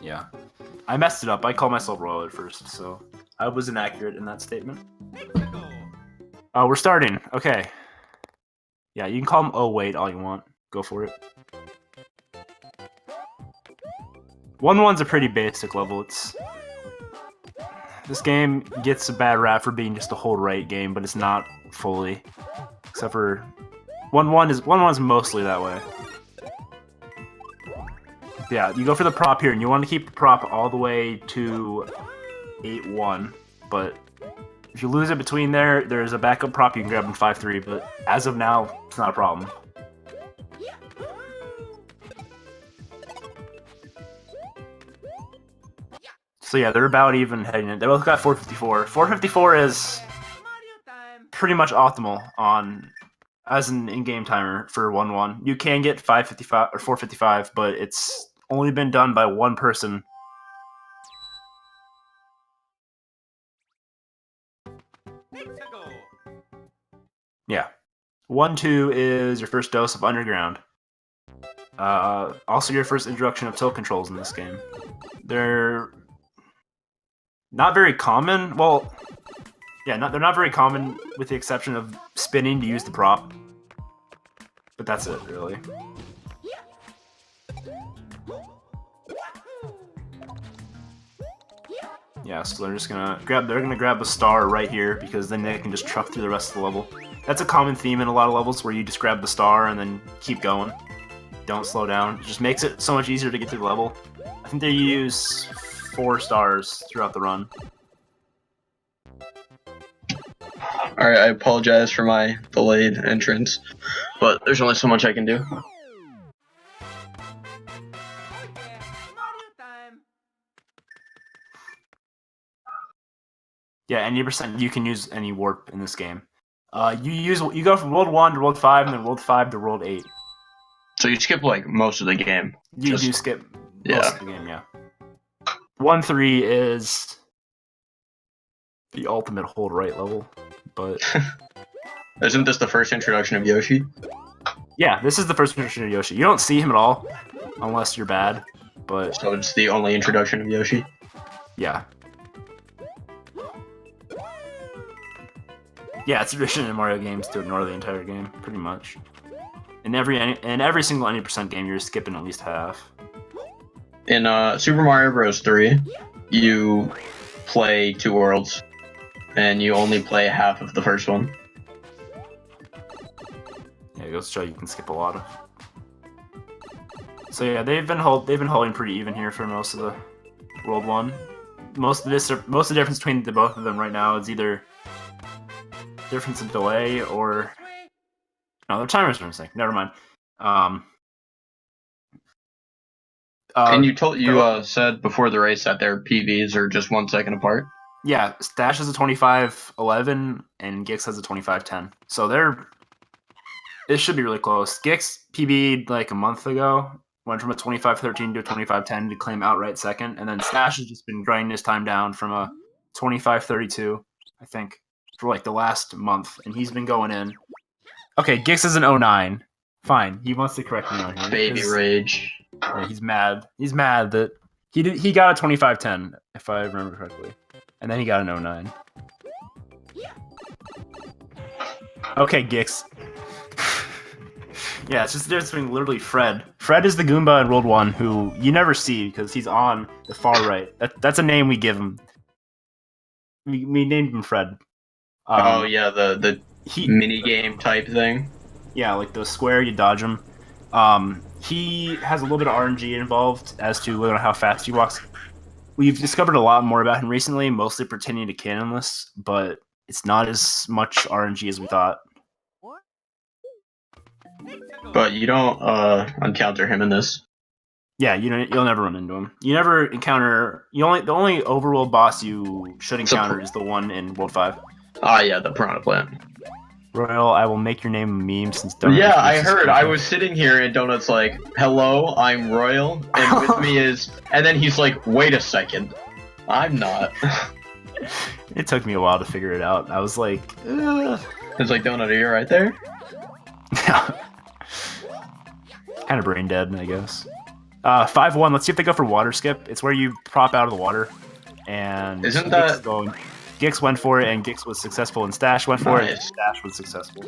Yeah. I messed it up. I called myself Royal at first, so I was inaccurate in that statement. We're starting. Okay. Yeah, you can call him Oh Wait all you want. Go for it. 1-1's a pretty basic level. This game gets a bad rap for being just a hold right game, but it's not fully. Except for 1-1 is mostly that way. Yeah, you go for the prop here, and you want to keep the prop all the way to 8-1, but if you lose it between there's a backup prop you can grab in 5-3, but as of now, it's not a problem. So yeah, they're about even heading in. They both got 454. 454 is pretty much optimal as an in-game timer for 1-1. You can get 555 or 455, but it's only been done by one person. Yeah. 1-2 is your first dose of Underground. Also your first introduction of tilt controls in this game. They're not very common. Well, yeah, they're not very common with the exception of spinning to use the prop. But that's it, really. Yeah, so they're just gonna grab a star right here because then they can just truck through the rest of the level. That's a common theme in a lot of levels where you just grab the star and then keep going. Don't slow down. It just makes it so much easier to get through the level. I think they use 4 stars throughout the run. Alright, I apologize for my delayed entrance, but there's only so much I can do. Yeah, any percent you can use any warp in this game. You go from World 1 to World 5 and then World 5 to World 8. So you skip like most of the game. You do skip most of the game, yeah. 1-3 is the ultimate hold right level, but isn't this the first introduction of Yoshi? Yeah, this is the first introduction of Yoshi. You don't see him at all unless you're bad, but so it's the only introduction of Yoshi. Yeah. Yeah, it's tradition in Mario games to ignore the entire game, pretty much. In every single any percent game, you're skipping at least half. In Super Mario Bros. 3, you play 2 worlds, and you only play half of the first one. Yeah, it goes to show you can skip a lot of. So yeah, they've been holding pretty even here for most of the World 1. Most of the difference between the both of them right now is either difference in delay or no, their timers are insane. Never mind. And you said before the race that their PVs are just 1 second apart. Yeah, Stache has a 25:11 and Gix has a 25:10. So it should be really close. Gix PB'd like a month ago, went from a 25:13 to a 25:10 to claim outright second, and then Stache has just been grinding his time down from a 25:32, I think, for like the last month, and he's been going in. Okay, Gix is an 09. Fine, he wants to correct me on here. Baby rage. Yeah, he's mad. He's mad that he got a 25:10, if I remember correctly, and then he got an 09. Okay, Gix. Yeah, it's just the difference between literally Fred. Fred is the Goomba in World 1 who you never see because he's on the far right. That's a name we give him. We named him Fred. Oh yeah, the mini game type thing. Yeah, like the square, you dodge him. He has a little bit of RNG involved as to whether or not how fast he walks. We've discovered a lot more about him recently, mostly pertaining to Canonless, but it's not as much RNG as we thought. But you don't encounter him in this. Yeah, you'll never run into him. You never encounter. The only overworld boss you should encounter is the one in World 5. Ah, yeah, the Piranha Plant. Royal, I will make your name a meme since Donut. Yeah, I heard. I was sitting here and Donut's like, "Hello, I'm Royal," and with me is, and then he's like, "Wait a second, I'm not." It took me a while to figure it out. I was like, It's like, Donut, are you right there? Yeah. Kind of brain dead, I guess. 5-1. Let's see if they go for water skip. It's where you prop out of the water. And Isn't that... Gix went for it, and Gix was successful, and Stache went for it, and Nice. Stache was successful.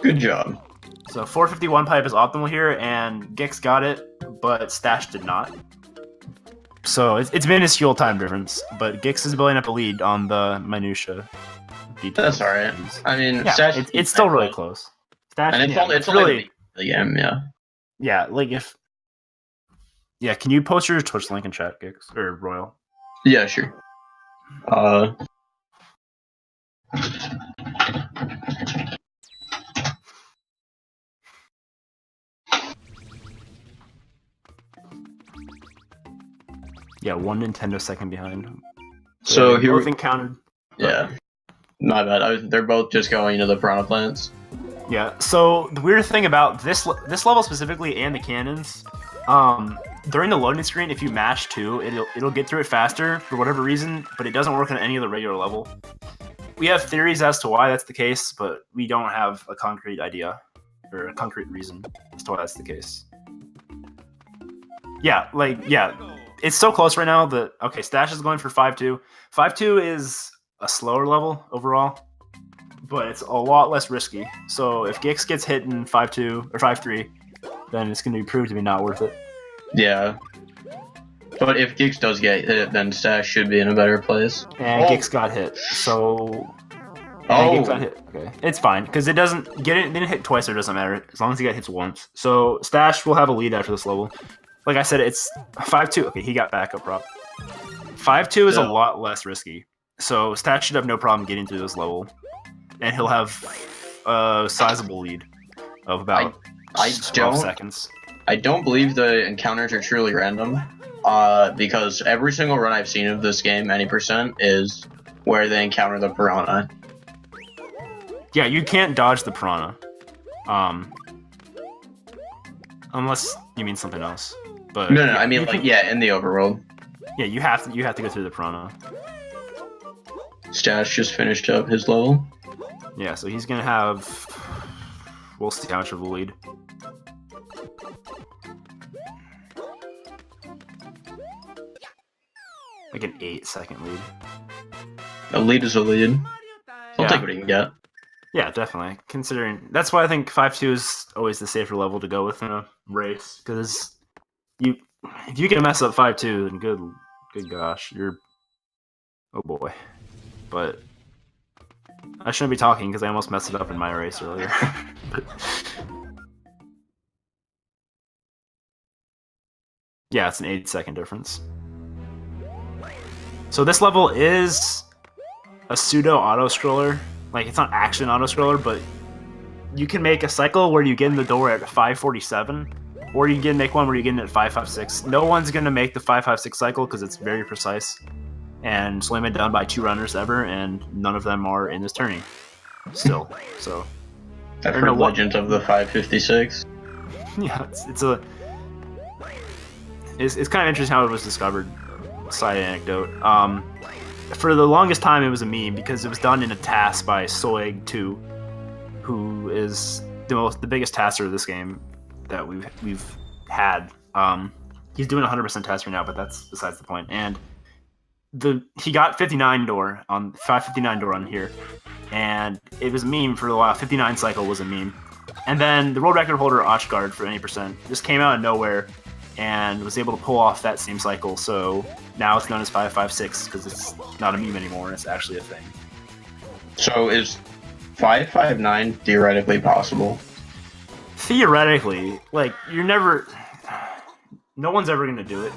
Good job. So 451 pipe is optimal here, and Gix got it, but Stache did not. So it's minuscule time difference, but Gix is building up a lead on the minutia details. That's alright. I mean, Yeah, Stache it's still really close. Stache, and it's only the game, yeah. Yeah, like if... Yeah, can you post your Twitch link in chat, Gix? Or Royal? Yeah, sure. Yeah, 1 Nintendo second behind. So here both encountered. Yeah. My bad. They're both just going to the piranha plants. Yeah, so the weird thing about this level specifically and the cannons, during the loading screen, if you mash 2, it'll get through it faster for whatever reason, but it doesn't work on any other regular level. We have theories as to why that's the case, but we don't have a concrete idea or a concrete reason as to why that's the case. Yeah, it's so close right now that okay, Stache is going for 5-2. 5-2 is a slower level overall, but it's a lot less risky. So if Gix gets hit in 5-2 or 5-3, then it's going to be proved to be not worth it. Yeah. But if Gix does get hit, then Stache should be in a better place. And Gix got hit, so... Gix got hit. Okay, it's fine, because it doesn't... Didn't hit twice, or it doesn't matter, as long as he got hit once. So Stache will have a lead after this level. Like I said, it's 5-2. Okay, he got backup prop. 5-2 is a lot less risky. So Stache should have no problem getting through this level. And he'll have a sizable lead of about 12 seconds. I don't believe the encounters are truly random. Because every single run I've seen of this game, any percent, is where they encounter the piranha. Yeah, you can't dodge the piranha. Unless you mean something else. But no, I mean like in the overworld. Yeah, you have to go through the piranha. Stache just finished up his level. Yeah, so he's gonna have... We'll see how much of a lead. Like an 8-second lead. A lead is a lead. I'll take what he can get. Yeah, definitely. Considering that's why I think 5-2 is always the safer level to go with in a race, because if you can mess up 5-2, then good gosh, you're oh boy. But I shouldn't be talking because I almost messed it up in my race earlier. Yeah, it's an 8-second difference. So this level is a pseudo auto-scroller. Like, it's not action auto-scroller, but you can make a cycle where you get in the door at 5:47, or you can make one where you get in at 5:56. No one's going to make the 5:56 cycle because it's very precise. And it's only been done by 2 runners ever, and none of them are in this tourney. Still, so... I've heard legend of the 5:56. Yeah, it's kind of interesting how it was discovered. Side anecdote. For the longest time, it was a meme because it was done in a task by Soig2, who is the biggest tasker of this game that we've had. He's doing 100% task right now, but that's besides the point. And he got 59 door on 559 door on here, and it was a meme for a while. 59 cycle was a meme, and then the world record holder Ochgard for 80% just came out of nowhere and was able to pull off that same cycle. So now it's known as 5:56 because it's not a meme anymore. It's actually a thing. So is 5:59 theoretically possible? Theoretically, like no one's ever gonna do it,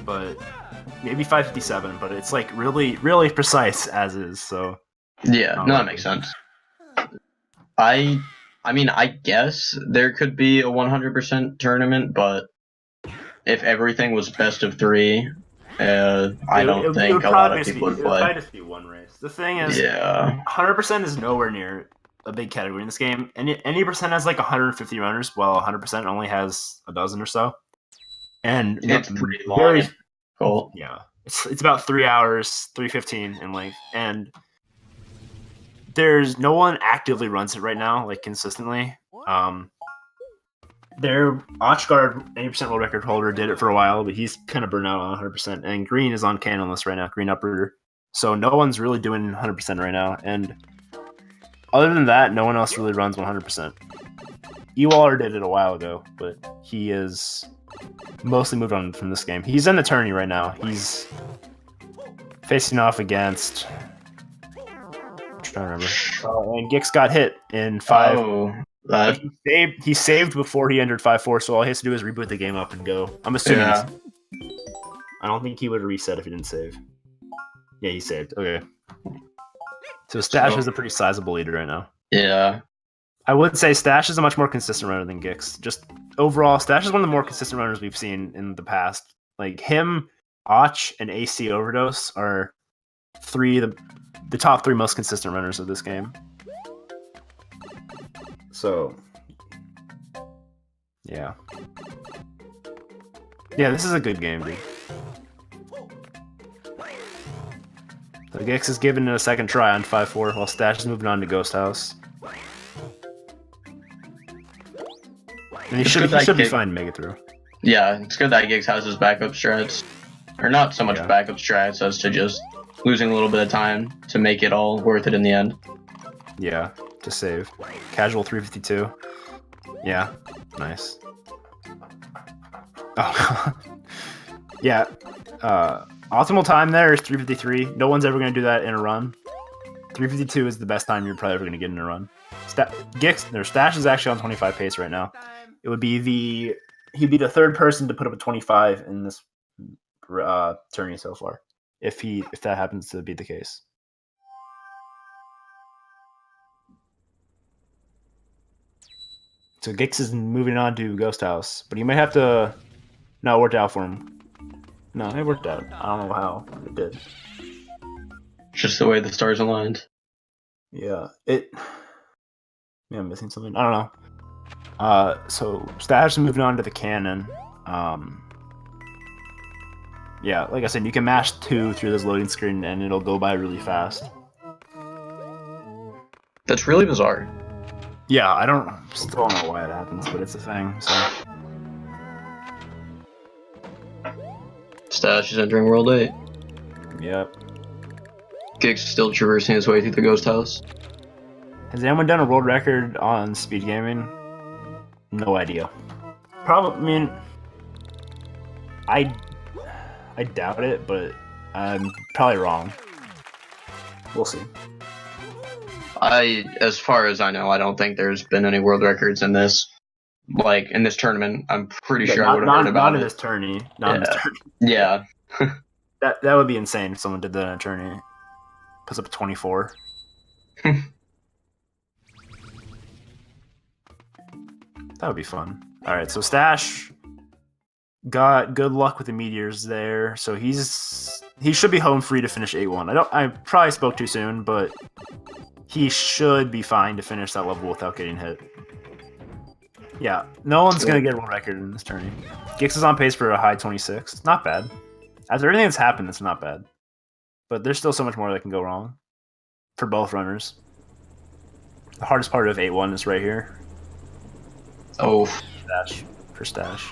but maybe 5:57. But it's like really, really precise as is. So yeah, no, that makes sense. I mean, I guess there could be a 100% tournament, but if everything was best of 3, I don't think a lot of people would play. It would probably just be one race. The thing is, 100% is nowhere near a big category in this game. And any percent has like 150 runners, while 100% only has a dozen or so. And it's pretty long. Cool. Yeah, it's about 3 hours, 3:15 in length, and there's no one actively runs it right now, like consistently. their Ochgard 80% world record holder did it for a while, but he's kind of burned out on 100%. And Green is on Canon list right now, Green Uprooter. So no one's really doing 100% right now. And other than that, no one else really runs 100%. Ewaller did it a while ago, but he is mostly moved on from this game. He's in the tourney right now. He's facing off against... I'm trying to remember. And Gix got hit in 5. Oh, He saved before he entered 5-4, so all he has to do is reboot the game up and go. I'm assuming. Yeah. I don't think he would reset if he didn't save. Yeah, he saved. Okay. So Stache is a pretty sizable leader right now. Yeah. I would say Stache is a much more consistent runner than Gix. Just overall, Stache is one of the more consistent runners we've seen in the past. Like him, Och, and AC Overdose are the top 3 most consistent runners of this game. So, yeah. Yeah, this is a good game, dude. So Gix is giving it a second try on 5-4, while Stache is moving on to Ghost House. And he should be fine to make it through. Yeah, it's good that Gix has his backup strats. Or not so much backup strats as to just losing a little bit of time to make it all worth it in the end. Yeah, to save. Casual 352. Yeah, nice. Oh, yeah. Optimal time there is 353. No one's ever going to do that in a run. 352 is the best time you're probably ever going to get in a run. Stache is actually on 25 pace right now. It would be he'd be the 3rd person to put up a 25 in this tourney so far, if that happens to be the case. So Gix is moving on to Ghost House, but he might have to. No, it worked out for him. No, it worked out. I don't know how it did. Just the way the stars aligned. Yeah, maybe I'm missing something. I don't know. So Stache is moving on to the cannon. Yeah, like I said, you can mash 2 through this loading screen and it'll go by really fast. That's really bizarre. Yeah, I still don't know why it happens, but it's a thing. So Stache is entering World 8. Yep. Gix still traversing his way through the Ghost House. Has anyone done a world record on speed gaming? No idea. Probably. I mean, I doubt it, but I'm probably wrong. We'll see. As far as I know, I don't think there's been any world records in this, in this tournament. I'm pretty sure I would have heard about it. Not in this tourney. Not in this tourney. Yeah. That would be insane if someone did that in a tourney. Puts up a 24. That would be fun. All right, so Stache got good luck with the meteors there, so he should be home free to finish 8-1. I probably spoke too soon, but he should be fine to finish that level without getting hit. Yeah, no one's gonna get a world record in this tourney. Gix is on pace for a high 26. It's not bad. After everything that's happened, it's not bad. But there's still so much more that can go wrong for both runners. The hardest part of 8-1 is right here. Oh. For Stache.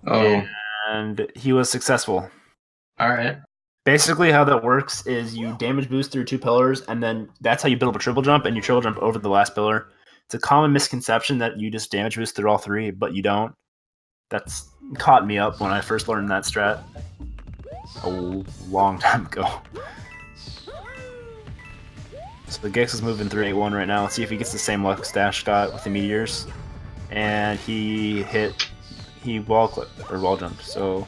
Oh. And he was successful. Alright. Basically, how that works is you damage boost through 2 pillars, and then that's how you build up a triple jump, and you triple jump over the last pillar. It's a common misconception that you just damage boost through all 3, but you don't. That's caught me up when I first learned that strat a long time ago. So the Gix is moving through 8-1 right now. Let's see if he gets the same luck Stache got with the meteors. And he wall clipped, or wall jumped, so...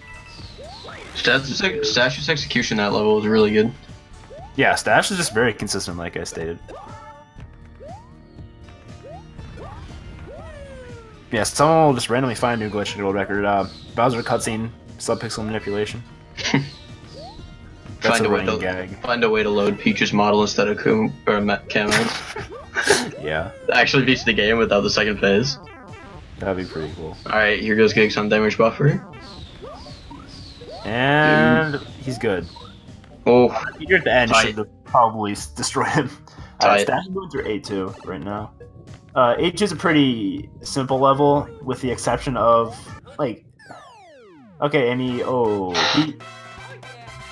Stache's execution that level was really good. Yeah, Stache is just very consistent, like I stated. Yeah, someone will just randomly find a new glitch and world record. Bowser cutscene, subpixel manipulation. That's a running gag. Find a way to load Peach's model instead of Camel's. Yeah. Actually beats the game without the second phase. That'd be pretty cool. Alright, here goes Gix on damage buffer. And he's good. Oh. Here at the end should have probably destroyed him. Alright, Tight. Stache is moving through 8-2 right now. H is a pretty simple level, with the exception of like. Okay, and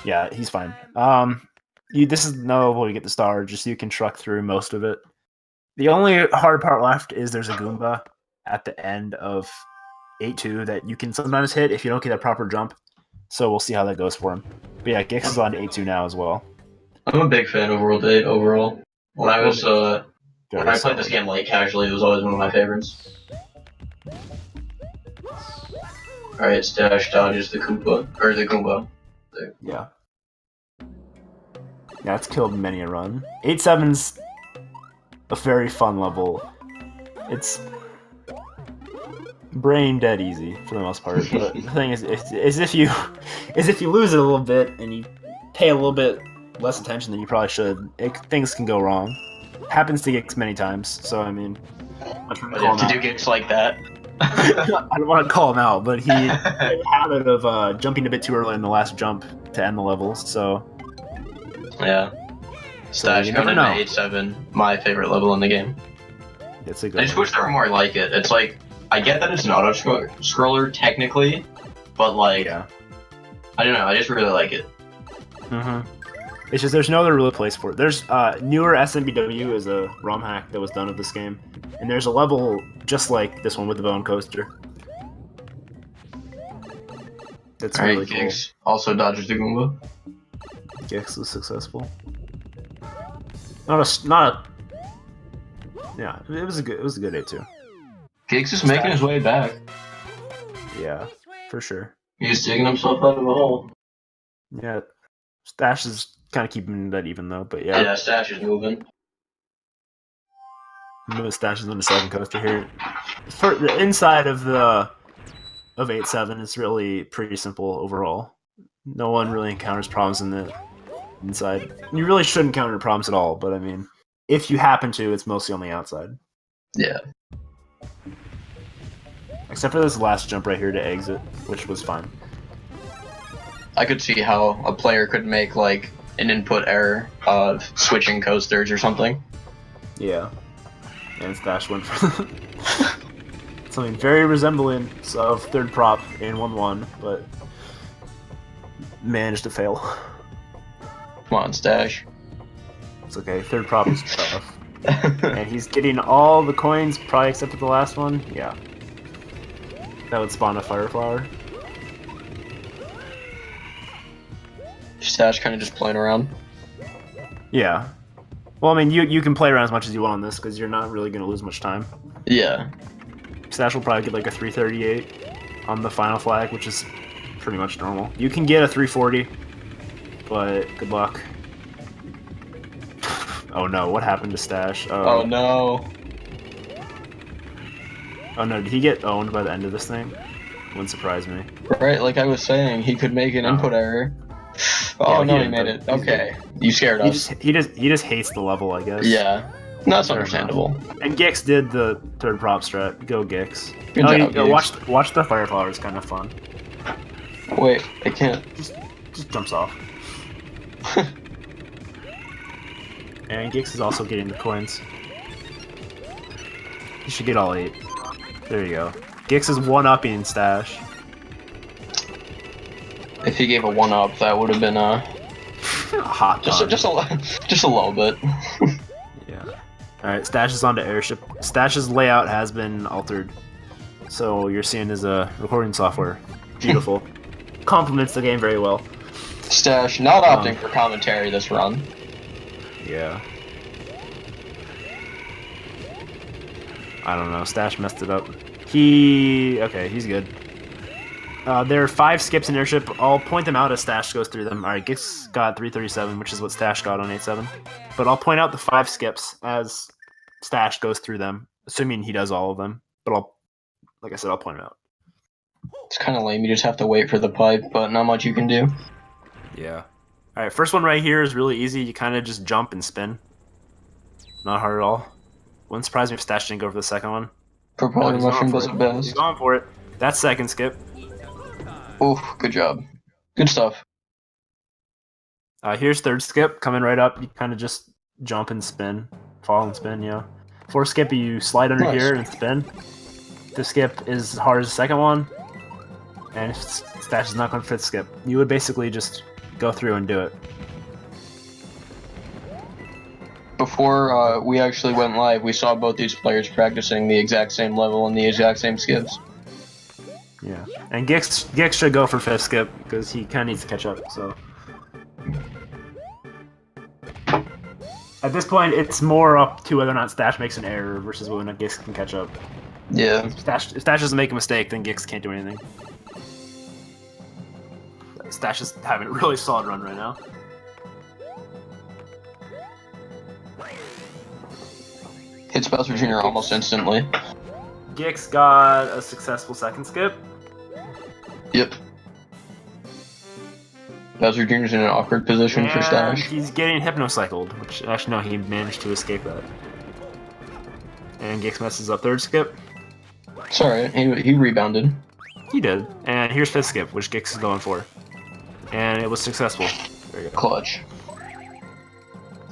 yeah, he's fine. This is no level you get the star, just so you can truck through most of it. The only hard part left is there's a Goomba at the end of 8-2 that you can sometimes hit if you don't get a proper jump. So we'll see how that goes for him. But yeah, Gix is on 8-2 now as well. I'm a big fan of World 8 overall. When I played this game like casually, it was always one of my favorites. Alright, Stash dodges the Koopa. Or the Goomba. Yeah. Yeah, it's killed many a run. 8-7's a very fun level. It's brain dead easy for the most part. But the thing is if you lose it a little bit and you pay a little bit less attention than you probably should, things can go wrong. Happens to Gix many times, so I mean, I have to do Gix like that. I don't want to call him out, but he had a habit of jumping a bit too early in the last jump to end the levels, so... Yeah. Stash going into 8-7, my favorite level in the game. It's a good I just wish there were more like it. It's like, I get that it's an auto-scroller, technically, but like, yeah. I don't know, I just really like it. Mm-hmm. It's just there's no other real place for it. There's newer SMBW is a ROM hack that was done of this game, and there's a level just like this one with the bone coaster. That's really cool. Gix also dodges the Goomba. Gix was successful. Yeah, it was a good 8-2. Gix is making his way back. Yeah, for sure. He's digging himself out of a hole. Yeah, Stash is kind of keeping that even though, but yeah. Yeah, Stash is moving. Stash is on the second coaster here. For the inside of 8-7, it's really pretty simple overall. No one really encounters problems in the inside. You really shouldn't encounter problems at all, but I mean, if you happen to, it's mostly on the outside. Yeah. Except for this last jump right here to exit, which was fine. I could see how a player could make like an input error of switching coasters or something. Yeah. And Stash went for something very resembling of third prop in 1-1, but managed to fail. Come on, Stash. It's okay, third prop is tough. And he's getting all the coins, probably except for the last one. Yeah. That would spawn a fire flower. Stash kind of just playing around. Yeah. Well, I mean, you can play around as much as you want on this, because you're not really going to lose much time. Yeah. Stash will probably get like a 338 on the final flag, which is pretty much normal. You can get a 340, but good luck. Oh no, what happened to Stash? Oh no. Oh no, did he get owned by the end of this thing? Wouldn't surprise me. Right, like I was saying, he could make an input error. Oh Yeah, no, he made it. Okay. You scared us. He just hates the level, I guess. Yeah. That's understandable. And Gix did the third prop strat. Go Gix. Good job, Gix. Watch the fire flower, it's kind of fun. Wait, I can't. Just jumps off. And Gix is also getting the coins. He should get all 8. There you go. Gix is 1-upping Stash. If he gave a 1-up, that would have been hot. Just a little bit. Yeah. All right, Stash is on to airship. Stash's layout has been altered, so you're seeing his recording software. Beautiful. Complements the game very well. Stash not opting for commentary this run. Yeah. I don't know. Stash messed it up. Okay, he's good. There are 5 skips in airship. I'll point them out as Stash goes through them. Alright, Gix got 337, which is what Stash got on 8-7. But I'll point out the 5 skips as Stash goes through them, assuming he does all of them. But like I said, I'll point them out. It's kind of lame. You just have to wait for the pipe, but not much you can do. Yeah. Alright, first one right here is really easy. You kind of just jump and spin. Not hard at all. Wouldn't surprise me if Stash didn't go for the second one. Propelling mushroom does it best. He's going for it. That's second skip. Oof, good job. Good stuff. Here's third skip, coming right up. You kind of just jump and spin. Fall and spin, yeah. 4 skip, you slide under Nice. here and spin. The skip is as hard as the second one, and if Stache is not going for 5th skip, you would basically just go through and do it. Before we actually went live, we saw both these players practicing the exact same level and the exact same skips. Yeah, and Gix should go for 5th skip because he kind of needs to catch up. So at this point, it's more up to whether or not Stache makes an error versus whether or not Gix can catch up. Yeah. If Stache doesn't make a mistake, then Gix can't do anything. Stache is having a really solid run right now. Hits Bowser Jr. almost instantly. Gix got a successful 2nd skip. Yep. Bowser Jr.'s in an awkward position for And Stache. he's getting hypnocycled, which actually no, he managed to escape that. And Gix messes up 3rd skip. Sorry, he rebounded. He did. And here's 5th skip, which Gix is going for. And it was successful. There you go. Clutch.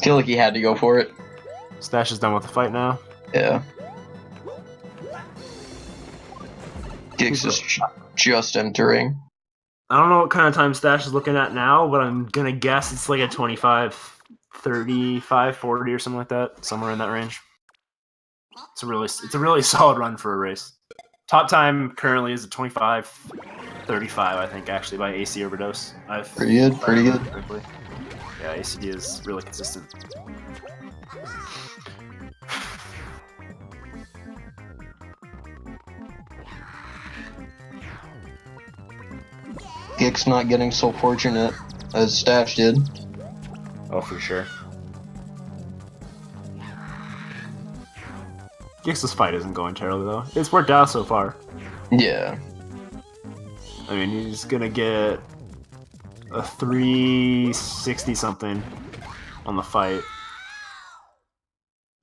Feel like he had to go for it. Stache is done with the fight now. Yeah. Gix is just entering. I don't know what kind of time Stache is looking at now, but I'm gonna guess it's like a 25, 35, 40 or something like that. Somewhere in that range. It's a really solid run for a race. Top time currently is a 25, 35, I think, actually, by AC Overdose. Pretty good, pretty good. Correctly. Yeah, ACD is really consistent. Gix not getting so fortunate as Stache did. Oh, for sure. Gix's fight isn't going terribly, though. It's worked out so far. Yeah. I mean, he's gonna get a 360-something on the fight.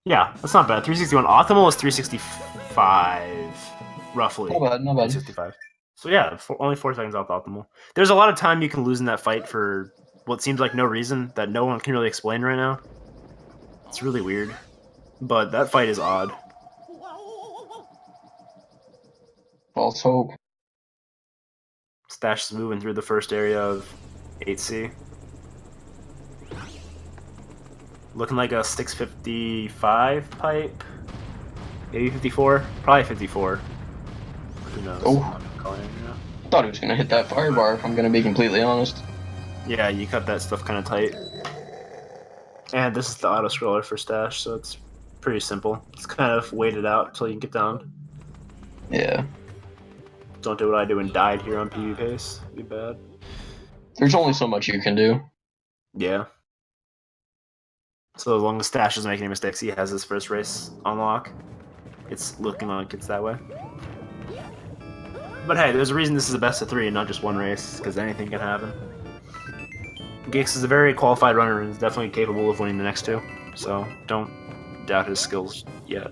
Yeah, that's not bad. 361. Optimal is 365, roughly. Not bad, not bad. 365. So yeah, only 4 seconds off the optimal. There's a lot of time you can lose in that fight for what seems like no reason that no one can really explain right now. It's really weird. But that fight is odd. False hope. Stache is moving through the first area of 8C. Looking like a 655 pipe. Maybe 54? Probably 54. Who knows? Oh. Thought he was gonna hit that fire bar, if I'm gonna be completely honest. Yeah, you cut that stuff kind of tight. And this is the auto scroller for Stache, so it's pretty simple. It's kind of waited out until you can get down. Yeah. Don't do what I do and died here on PB pace. Be bad. There's only so much you can do. Yeah. So as long as Stache doesn't make any mistakes, he has his first race on lock. It's looking like it's that way. But hey, there's a reason this is a best of 3 and not just one race, because anything can happen. Gix is a very qualified runner and is definitely capable of winning the next 2, so don't doubt his skills yet.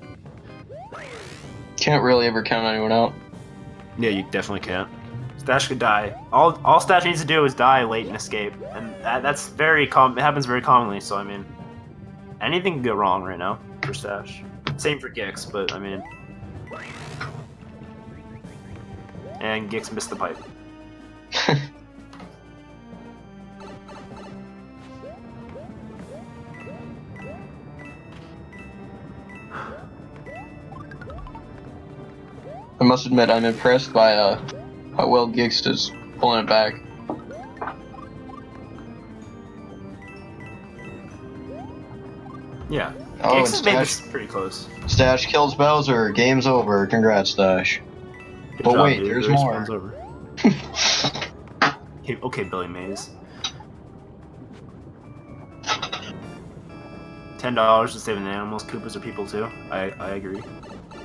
Can't really ever count anyone out. Yeah, you definitely can't. Stache could die. All Stache needs to do is die late and escape, and that's very common. It happens very commonly. So I mean, anything can go wrong right now for Stache. Same for Gix, but I mean, and Gix missed the pipe. I must admit, I'm impressed by how well Gix is pulling it back. Yeah, Oh, Gix and has made this Stache, pretty close. Stache kills Bowser. Game's over. Congrats, Stache. Good But job, wait, dude. there's The race more. runs over. Okay, Billy Mays. $10 to save the animals. Koopas are people too. I agree.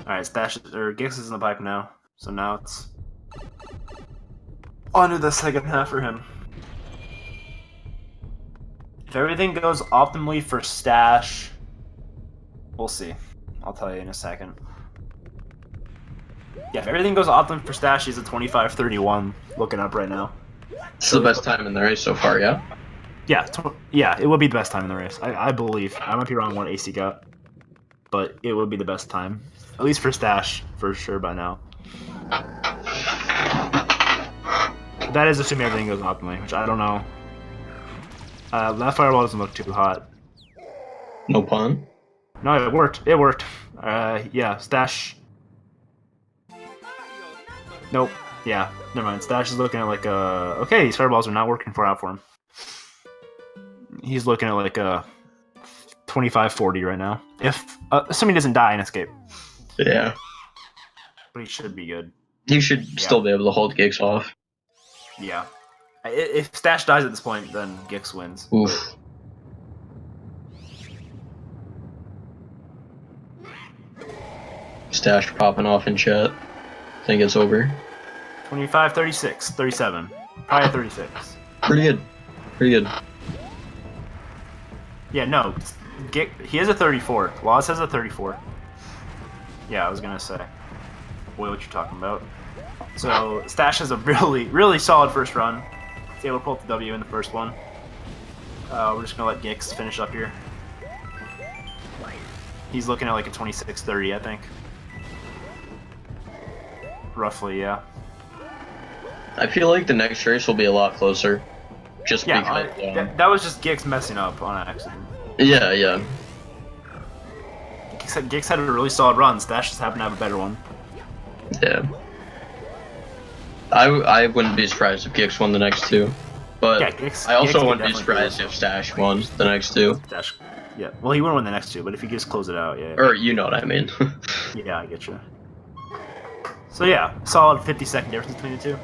Alright, Gix is in the pipe now. So now it's on to the second half for him. If everything goes optimally for Stache, we'll see. I'll tell you in a second. Yeah, if everything goes optimally for Stache, he's a 25-31 looking up right now. It's the best time in the race so far, yeah? Yeah, yeah, it will be the best time in the race. I believe. I might be wrong on what AC got. but it would be the best time. At least for Stash, for sure by now. That is assuming everything goes optimally, which I don't know. That fireball doesn't look too hot. No pun. No, it worked. It worked. Yeah, Stash. Nope. Yeah, never mind. Stash is looking at like a... Okay, these fireballs are not working out for him. He's looking at like a 25-40 right now. If assuming he doesn't die and escape. Yeah. But he should be good. He should still be able to hold Gix off. Yeah. If Stash dies at this point, then Gix wins. Oof. Stash popping off in chat. Think it's over. 25, 36, 37. Probably 36. Pretty good. Pretty good. Yeah, no. He has a 34. Laws has a 34. Yeah, I was gonna say. Boy, what you talking about. So, Stash has a really, really solid first run. He's able to pull up the W in the first one. We're just gonna let Gix finish up here. He's looking at like a 26-30, I think. Roughly, yeah. I feel like the next race will be a lot closer. Just because... that was just Gix messing up on accident. Yeah, yeah. Gix had a really solid run. Stash just happened to have a better one. Yeah. I wouldn't be surprised if Gix won the next two. But yeah, Gix, I also Gix wouldn't be surprised if Stash won the next two. Stash, yeah. Well, he wouldn't win the next two, but if he just close it out, yeah. Or, you know what I mean. Yeah, I get you. So yeah, solid 50-second difference between the two.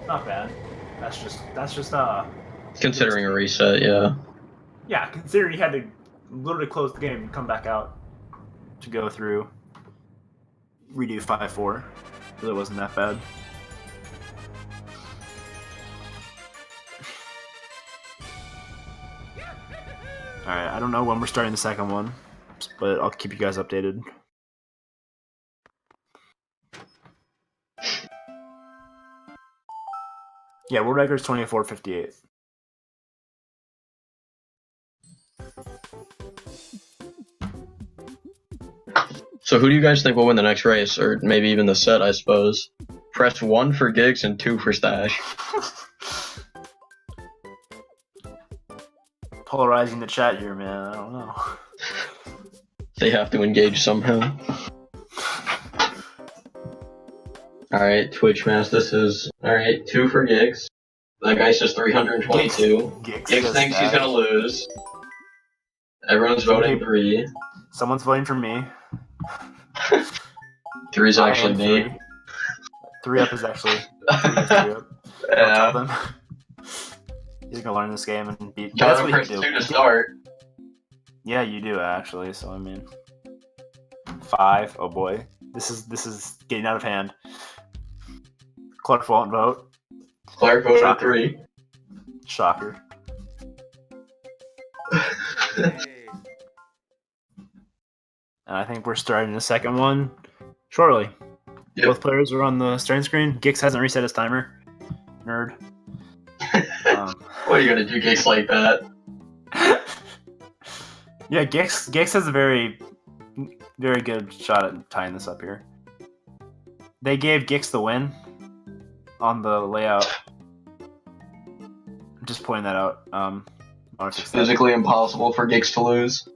Not bad. That's just Considering a reset, yeah. Yeah, considering he had to literally close the game and come back out to go through, redo 5-4. Really wasn't that bad. Alright, I don't know when we're starting the second one, but I'll keep you guys updated. Yeah, world record is 24:58. So who do you guys think will win the next race? Or maybe even the set, I suppose? Press 1 for Gix and 2 for Stash. Polarizing the chat here, man. I don't know. They have to engage somehow. Alright, Twitch Mass, this is... Alright, 2 for Gix. That guy says 322. Gix thinks he's gonna lose. Everyone's voting 3. Someone's voting for me. 3's actually me. 3 up is actually 3 up. Yeah. Tell them. He's gonna learn this game and beat. That's That's what what you you do do. to start. Yeah, you do actually. So I mean, 5. Oh boy, this is getting out of hand. Clark won't vote. Clark voted 3. Shocker. And I think we're starting the second one shortly. Yep. Both players are on the starting screen. Gix hasn't reset his timer. Nerd. What are you gonna do, Gix, like that? Yeah, Gix has a very, very good shot at tying this up here. They gave Gix the win on the layout. I'm just pointing that out. It's physically impossible for Gix to lose.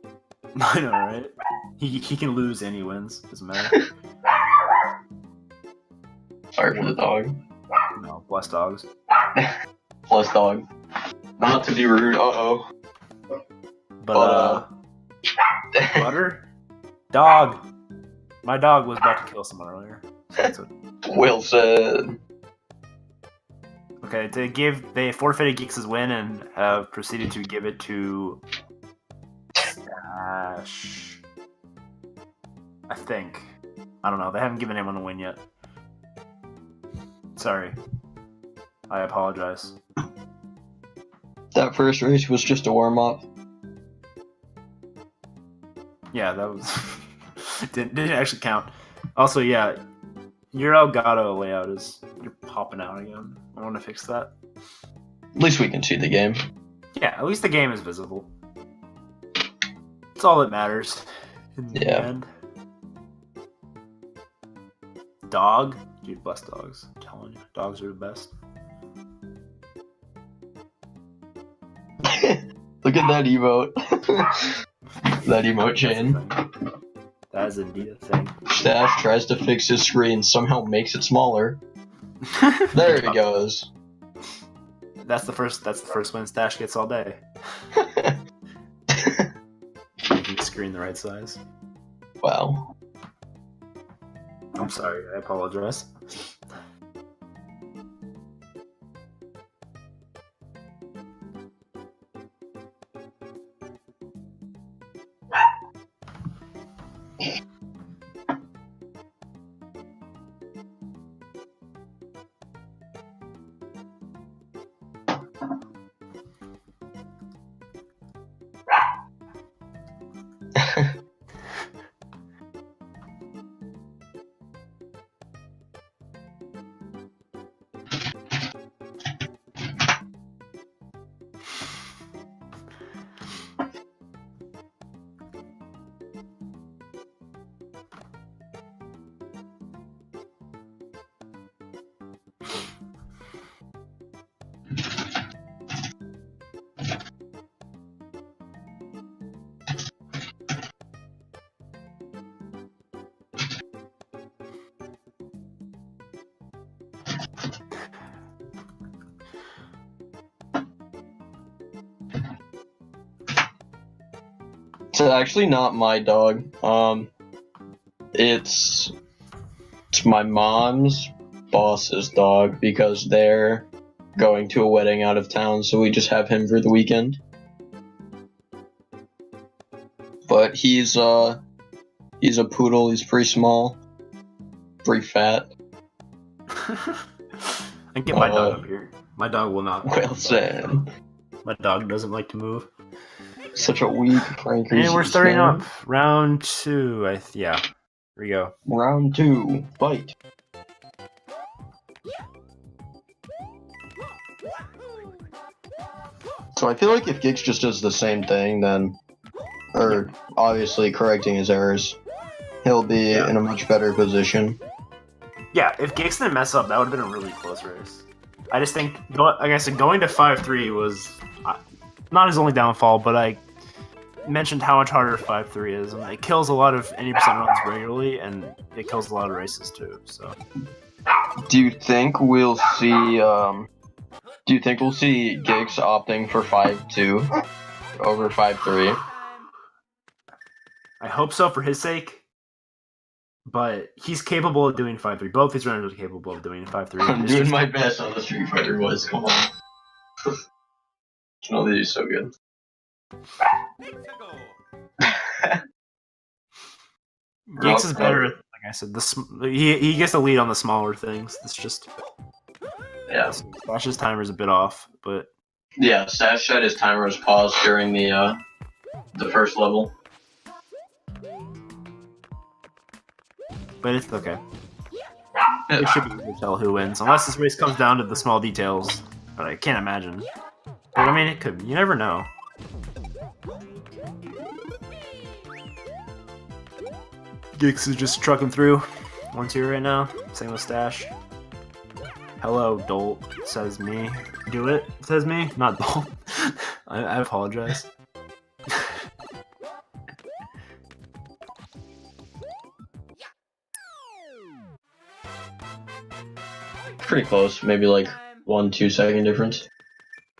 I know, right? He can lose and he wins. Doesn't matter. Sorry for the dog. No, bless dogs. Plus dog. Not to be rude, uh-oh. But, Butter? Dog! My dog was about to kill someone earlier. So that's what... Will said. Okay, they forfeited Gix's win and have proceeded to give it to Stash. I think. I don't know. They haven't given anyone a win yet. Sorry. I apologize. That first race was just a warm-up. Yeah, that was... didn't actually count. Also, yeah, your Elgato layout is... You're popping out again. I want to fix that. At least we can see the game. Yeah, at least the game is visible. That's all that matters in the end. Dog? Dude, bless dogs. I'm telling you, dogs are the best. Look at that emote. That emote chain. That is indeed a thing. Stash tries to fix his screen, somehow makes it smaller. There he goes. That's the first win Stash gets all day. Making the screen the right size. Wow. I'm sorry, I apologize. It's actually not my dog. It's my mom's boss's dog because they're going to a wedding out of town, so we just have him for the weekend. But he's a poodle. He's pretty small, pretty fat. I get my dog up here. My dog will not. Well said. My dog doesn't like to move. Such a weak prankers. And we're starting up round 2. Yeah. Here we go. Round 2. Fight. So I feel like if Gix just does the same thing, then, or obviously correcting his errors, he'll be in a much better position. Yeah, if Gix didn't mess up, that would have been a really close race. I just think, like I said, going to 5-3 was not his only downfall, but I mentioned how much harder 5-3 is, and it kills a lot of 80% runs regularly, and it kills a lot of races too. So, do you think we'll see? Do you think we'll see Gix opting for 5-2 over 5-3? I hope so for his sake. But he's capable of doing 5-3. Both these runners are capable of doing 5-3. I'm doing my best on the Street Fighter boys. Come on. Oh, they do so good. Gix is better. Like I said, he gets the lead on the smaller things. It's just Stash's timer's a bit off, but yeah, Stash said his timer was paused during the first level. But it's okay. It should be easy to tell who wins, unless this race comes down to the small details. But I can't imagine. But I mean, it could. You never know. Gix is just trucking through 1-2 right now. Same with Stash. Hello, Dolt, says me. Do it, says me. Not Dolt. I apologize. Pretty close, maybe like 1-2 second difference.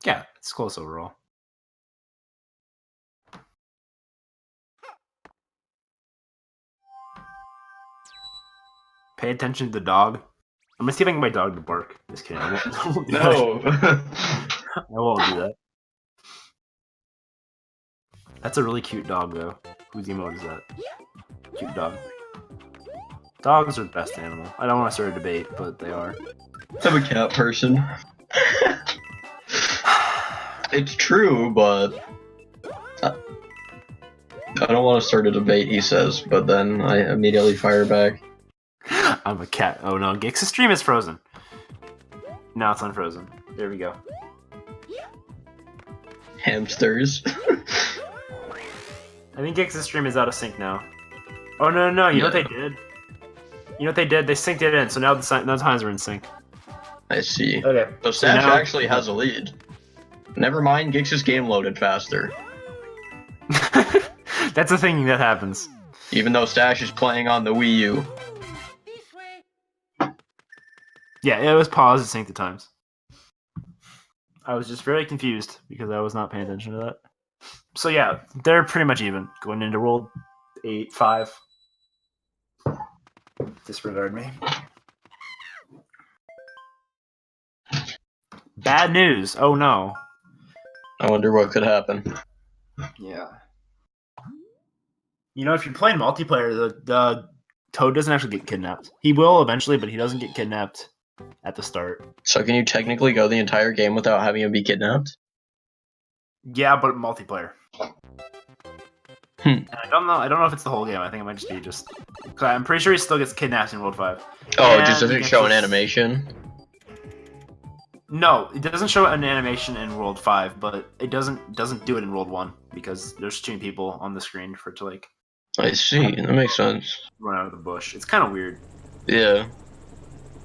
Yeah, it's close overall. Pay attention to the dog. I'm gonna see if I can get my dog to bark. Just kidding. I won't No. I won't do that. That's a really cute dog, though. Whose emote is that? Cute dog. Dogs are the best animal. I don't want to start a debate, but they are. I'm a cat person. It's true, but I don't want to start a debate, he says, but then I immediately fire back. I'm a cat. Oh no, Gix's stream is frozen. Now it's unfrozen. There we go. Hamsters. I think Gix's stream is out of sync now. Oh no, you know what they did? You know what they did? They synced it in, so now the times are in sync. I see. Okay. So Stash actually has a lead. Never mind, Gix's game loaded faster. That's a thing that happens. Even though Stash is playing on the Wii U. Yeah, it was paused to sync the times. I was just very confused because I was not paying attention to that. So yeah, they're pretty much even going into World 8-5. Disregard me. Bad news. Oh no. I wonder what could happen. Yeah. You know, if you're playing multiplayer, the Toad doesn't actually get kidnapped. He will eventually, but he doesn't get kidnapped at the start. So can you technically go the entire game without having him be kidnapped? Yeah, but multiplayer. And I don't know if it's the whole game. I think it might just be just. Cause I'm pretty sure he still gets kidnapped in World 5. Oh, it just doesn't show an animation? No, it doesn't show an animation in World 5, but it doesn't do it in World 1 because there's too many people on the screen for it to like. I see. That makes sense. Run out of the bush. It's kind of weird. Yeah.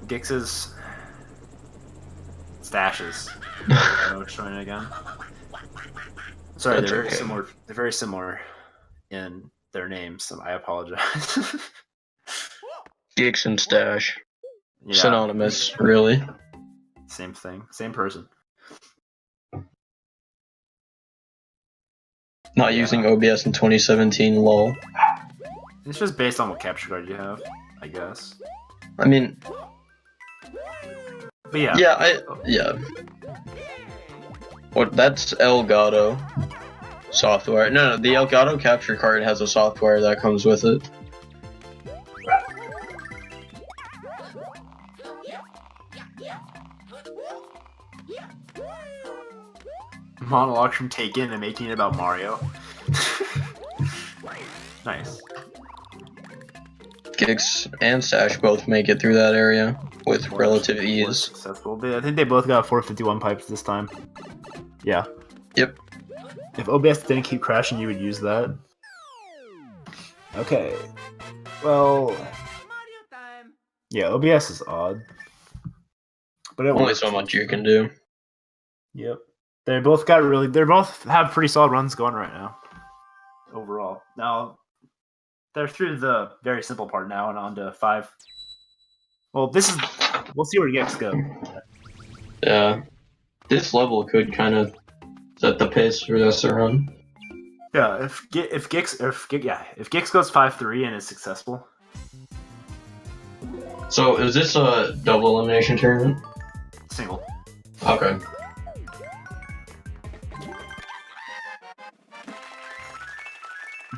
Gix's stashes. I was showing it again. Sorry, That's they're very okay. similar. They're very similar in their names, so I apologize. Gix and Stash. Yeah, Synonymous, really. same thing, same person. Not using OBS in 2017, lol. It's just based on what capture card you have, I guess. I mean, But yeah. yeah. What? That's Elgato software. No, the Elgato capture card has a software that comes with it. Monologue from Taken and making it about Mario. Nice. Gix and Stash both make it through that area with relative More ease. successful. I think they both got 451 pipes this time. Yeah. Yep. If OBS didn't keep crashing, you would use that. Okay. Well. Yeah, OBS is odd. But it Only works. so much you can do. Yep. They both have pretty solid runs going right now. Overall. Now, they're through the very simple part now and on to 5. Well, we'll see where Gix go. Yeah. This level could kind of set the pace for this run. Yeah, if Gix goes 5-3 and is successful. So, is this a double elimination tournament? Single. Okay.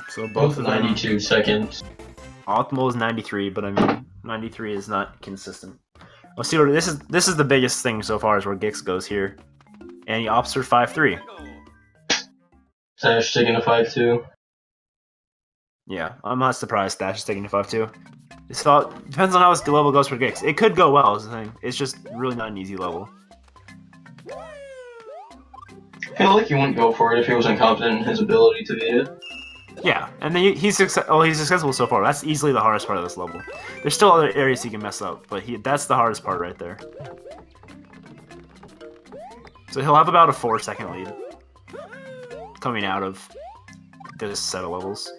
So Both both of them. 92 seconds. Optimal is 93, but I mean 93 is not consistent. Let's see where this is the biggest thing so far is where Gix goes here. And he opts for 5-3. Stash taking a 5-2. Yeah, I'm not surprised Stash is taking a 5-2. It's all depends on how this level goes for Gix. It could go well is the thing. It's just really not an easy level. I feel like he wouldn't go for it if he wasn't confident in his ability to beat it. Yeah, and then he's successful so far. That's easily the hardest part of this level. There's still other areas he can mess up, but that's the hardest part right there. So he'll have about a 4-second lead coming out of this set of levels.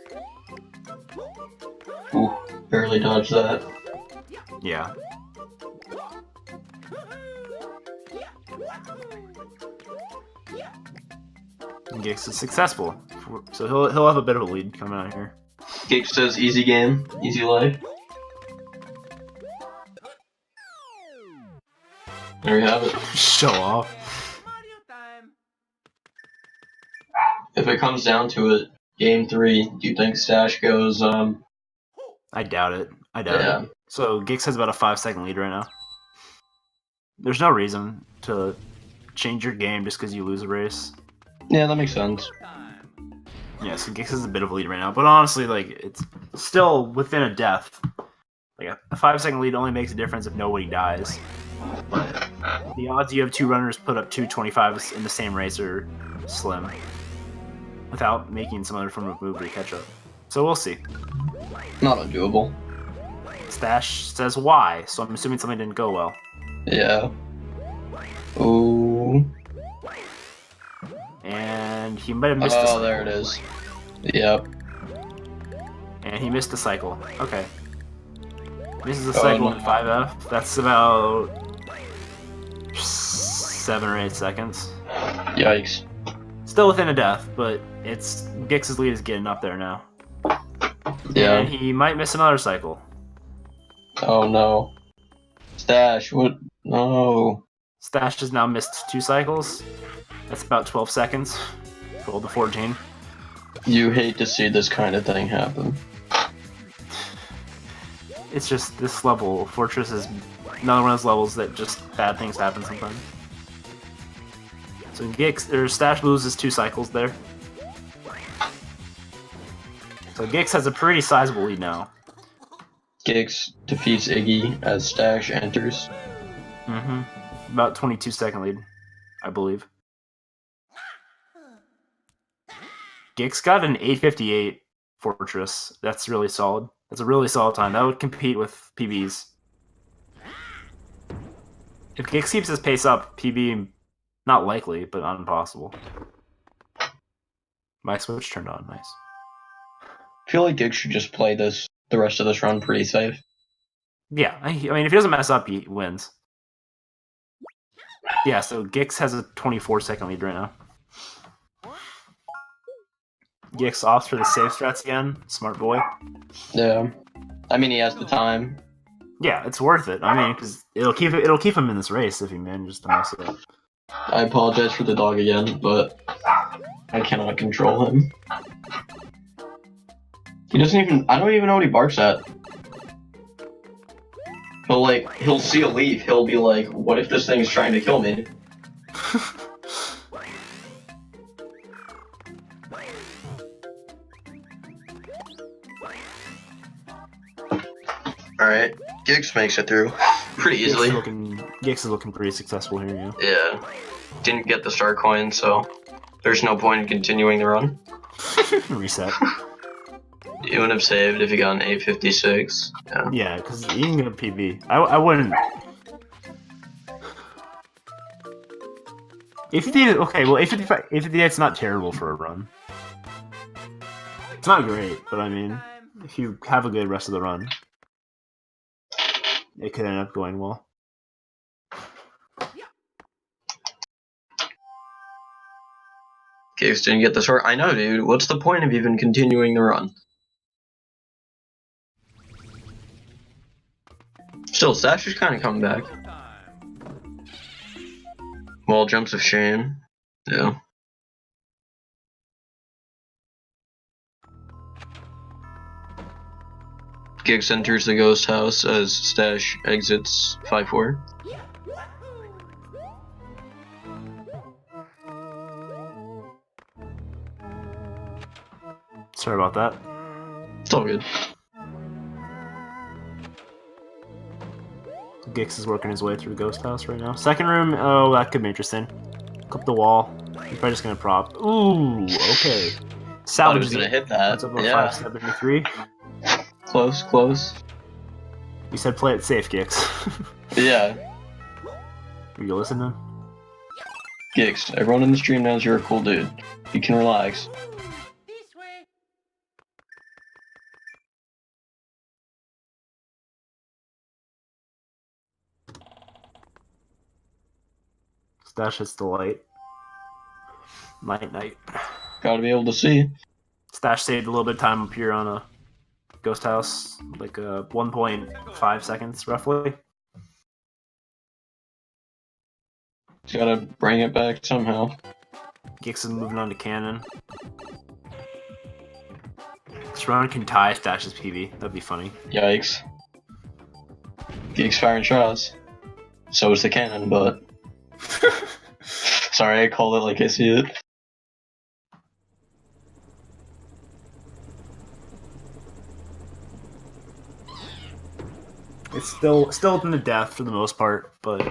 Ooh, barely dodged that. Yeah. And Gix is successful, so he'll have a bit of a lead coming out here. Gix says easy game, easy life. There you have it. Show off. If it comes down to it, game 3, do you think Stash goes, I doubt it. I doubt it. So Gix has about a 5-second lead right now. There's no reason to change your game just because you lose a race. Yeah, that makes sense. Yeah, so Gix has a bit of a lead right now, but honestly, like, it's still within a death. Like, a 5-second lead only makes a difference if nobody dies. But the odds you have 2 runners put up 225s in the same race are slim. Without making some other form of move to catch up. So we'll see. Not undoable. Stash says why, so I'm assuming something didn't go well. Yeah. Ooh. And he might have missed the cycle. Oh, there it is. Yep. And he missed the cycle. Okay. Misses the Oh, cycle no. in 5F. That's about 7 or 8 seconds. Yikes. Still within a death, but it's Gix's lead is getting up there now. Yeah. And he might miss another cycle. Oh no. Stash, what? No. Stash has now missed 2 cycles. That's about 12 seconds. 12 to 14. You hate to see this kind of thing happen. It's just this level. Fortress is another one of those levels that just bad things happen sometimes. So Stash loses 2 cycles there. So Gix has a pretty sizable lead now. Gix defeats Iggy as Stash enters. About 22-second lead, I believe. Gix got an 8:58 Fortress. That's really solid. That's a really solid time. That would compete with PBs. If Gix keeps his pace up, PB, not likely, but not impossible. My switch turned on. Nice. I feel like Gix should just play the rest of this run pretty safe. Yeah, I mean, if he doesn't mess up, he wins. Yeah, so Gix has a 24-second lead right now. Gix opts for the safe strats again. Smart boy. Yeah. I mean, he has the time. Yeah, it's worth it. I mean, because it'll keep him in this race if he manages to mess it up. I apologize for the dog again, but I cannot control him. He doesn't even. I don't even know what he barks at. He'll see a leaf. He'll be like, "What if this thing is trying to kill me?" All right, Gix makes it through pretty easily. Gix is looking pretty successful here, yeah. Yeah, didn't get the star coin, so there's no point in continuing the run. Reset. You wouldn't have saved if you got an 856. Yeah, because you can get a PB. I wouldn't. Okay, well, 858's not terrible for a run. It's not great, but I mean, if you have a good rest of the run, it could end up going well. Gix didn't get the sort. I know, dude. What's the point of even continuing the run? Still, Stash is kind of coming back. Wall jumps of shame. Yeah. Gix enters the ghost house as Stash exits 5-4. Sorry about that. It's all good. Gix is working his way through the ghost house right now. Second room, oh, that could be interesting. Clip the wall. He's probably just gonna prop. Ooh, okay. Thought he was gonna hit that. That's about Yeah. 573. Close. You said play it safe, Gix. Yeah. Are you listening? Gix, everyone in the stream knows you're a cool dude. You can relax. Stash hits the light. Night. Gotta be able to see. Stash saved a little bit of time up here on a ghost house, like 1.5 seconds roughly. Just gotta bring it back somehow. Gix is moving on to cannon. This run can tie Stash's PB. That'd be funny. Yikes. Gix firing shots. So is the cannon, but... Sorry, I called it like I see it. It's still in the death for the most part, but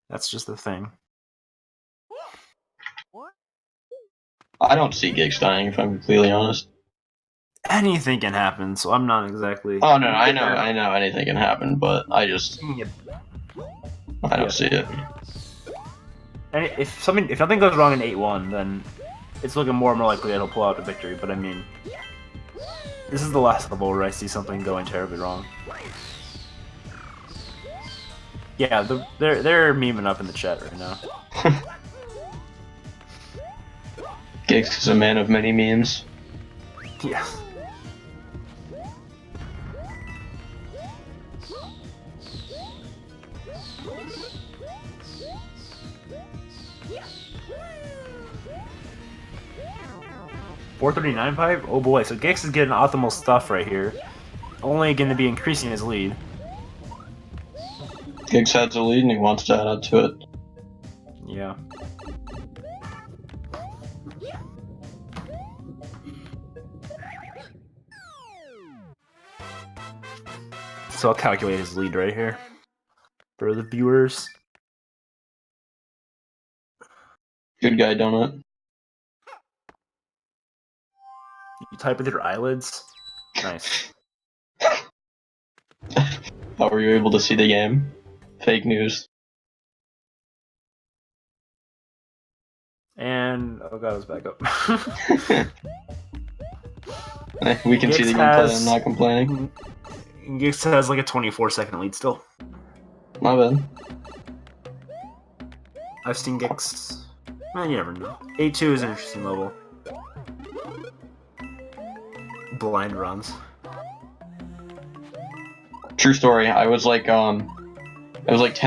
that's just the thing. I don't see Gix dying, if I'm completely honest. anything can happen, so I'm not exactly. Oh no, I know anything can happen, but I don't see it. And if nothing goes wrong in 8-1, then it's looking more and more likely that he'll pull out a victory. But I mean, this is the last level where I see something going terribly wrong. Yeah, they're memeing up in the chat right now. Gix is a man of many memes. Yeah. $439 pipe? Oh boy, so Gix is getting optimal stuff right here. Only going to be increasing his lead. Gix has a lead and he wants to add to it. Yeah. So I'll calculate his lead right here for the viewers. Good guy, donut. You type with your eyelids? Nice. How were you able to see the game? Fake news. And oh god, it's back up. We can see the gameplay, I'm not complaining. Gix has like a 24-second lead still. My bad. I've seen Gix. Well, you never know. 8-2 is an interesting level. Blind runs. True story. I was like 10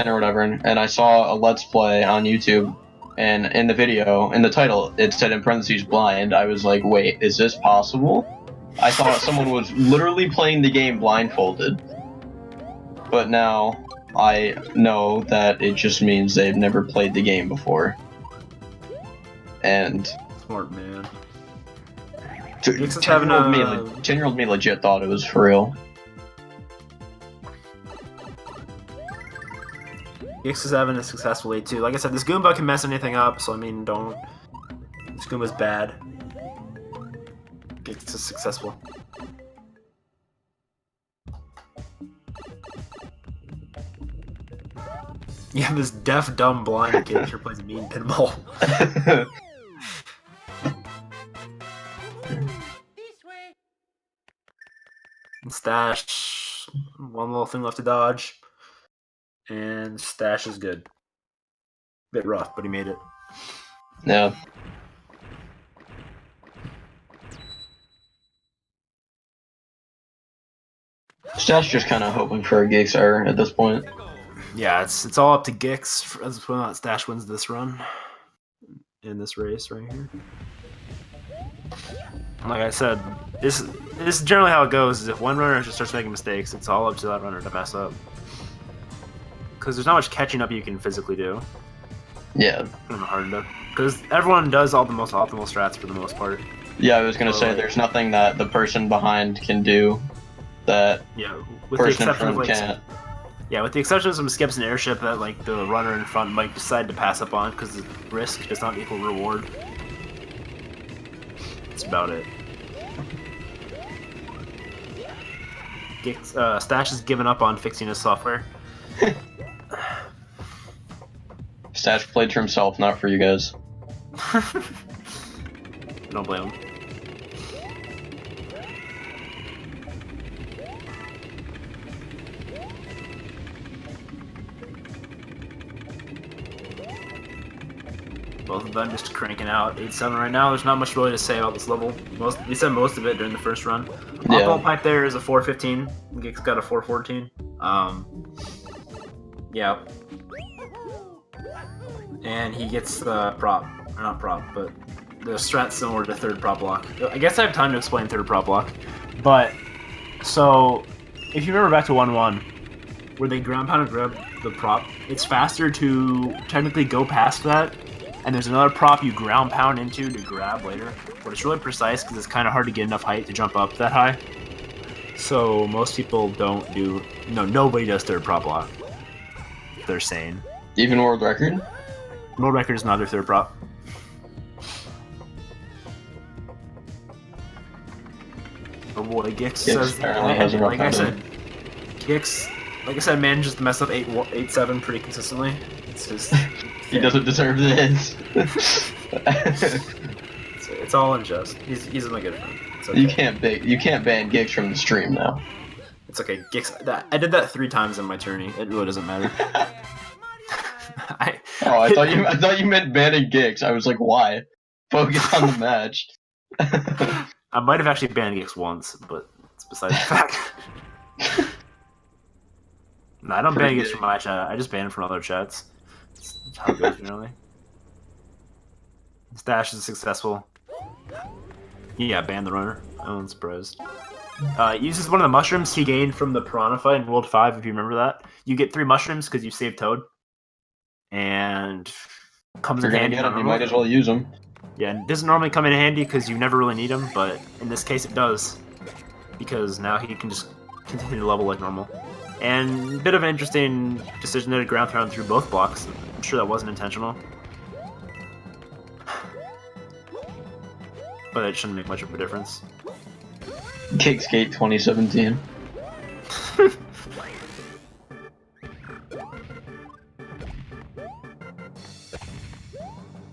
or whatever, and I saw a Let's Play on YouTube, and in the video, in the title, it said in parentheses blind. I was like, wait, is this possible? I thought someone was literally playing the game blindfolded. But now, I know that it just means they've never played the game before. And... Smart man. 10-year-old me legit thought it was for real. Gix is having a successful 8-2. Like I said, this Goomba can mess anything up, so I mean, don't... This Goomba's bad. Gix is successful. You have this deaf, dumb, blind kid who plays mean pinball. Stache, one little thing left to dodge, and Stache is good. Bit rough, but he made it. Yeah. Stache just kind of hoping for a Gix error at this point. Yeah, it's all up to Gix as whether or not Stache wins this run in this race right here. Like I said, this is generally how it goes. Is if one runner just starts making mistakes, it's all up to that runner to mess up. Because there's not much catching up you can physically do. Yeah. Because everyone does all the most optimal strats for the most part. Yeah, I was gonna say there's nothing that the person behind can do that with the exception of can't. Yeah, with the exception of some skips and airship that like the runner in front might decide to pass up on because the risk does not equal reward. That's about it. Stache has given up on fixing his software. Stache played for himself, not for you guys. Don't blame him. Both of them just cranking out 8-7 right now. There's not much really to say about this level. We said most of it during the first run. Yeah. Optimal pipe there is a 415. Gix got a 414. Yeah. And he gets the prop, or not prop, but the strat similar to third prop block. I guess I have time to explain third prop block. But, so, if you remember back to 1-1, where they ground pound and grab the prop, it's faster to technically go past that, and there's another prop you ground pound into to grab later. But it's really precise because it's kind of hard to get enough height to jump up that high. So most people don't do... nobody does third prop block. They're sane. Even world record? World record is not their third prop. Oh boy, Gix Gix says, apparently has a rough like I said, ending. Gix, like I said, manages to mess up 8-7 pretty consistently. It's just He doesn't deserve this. it's all unjust. He's my good friend. It's okay. You can't ban Gix from the stream now. It's okay. Gix, I did that 3 times in my tourney. It really doesn't matter. I thought you meant banning Gix. I was like, why? Focus on the match. I might have actually banned Gix once, but it's besides the fact. No, I don't ban Gix from my chat. I just ban him from other chats. That's how it goes generally. Stash is successful. Yeah, ban the runner. No one's surprised. Uses one of the mushrooms he gained from the Piranha fight in World 5, if you remember that. You get 3 mushrooms because you saved Toad. And comes in handy. You might as well use them. Yeah, and it doesn't normally come in handy because you never really need them, but in this case it does. Because now he can just continue to level like normal. And a bit of an interesting decision there to ground pound through both blocks. I'm sure that wasn't intentional. But it shouldn't make much of a difference. Kickskate 2017.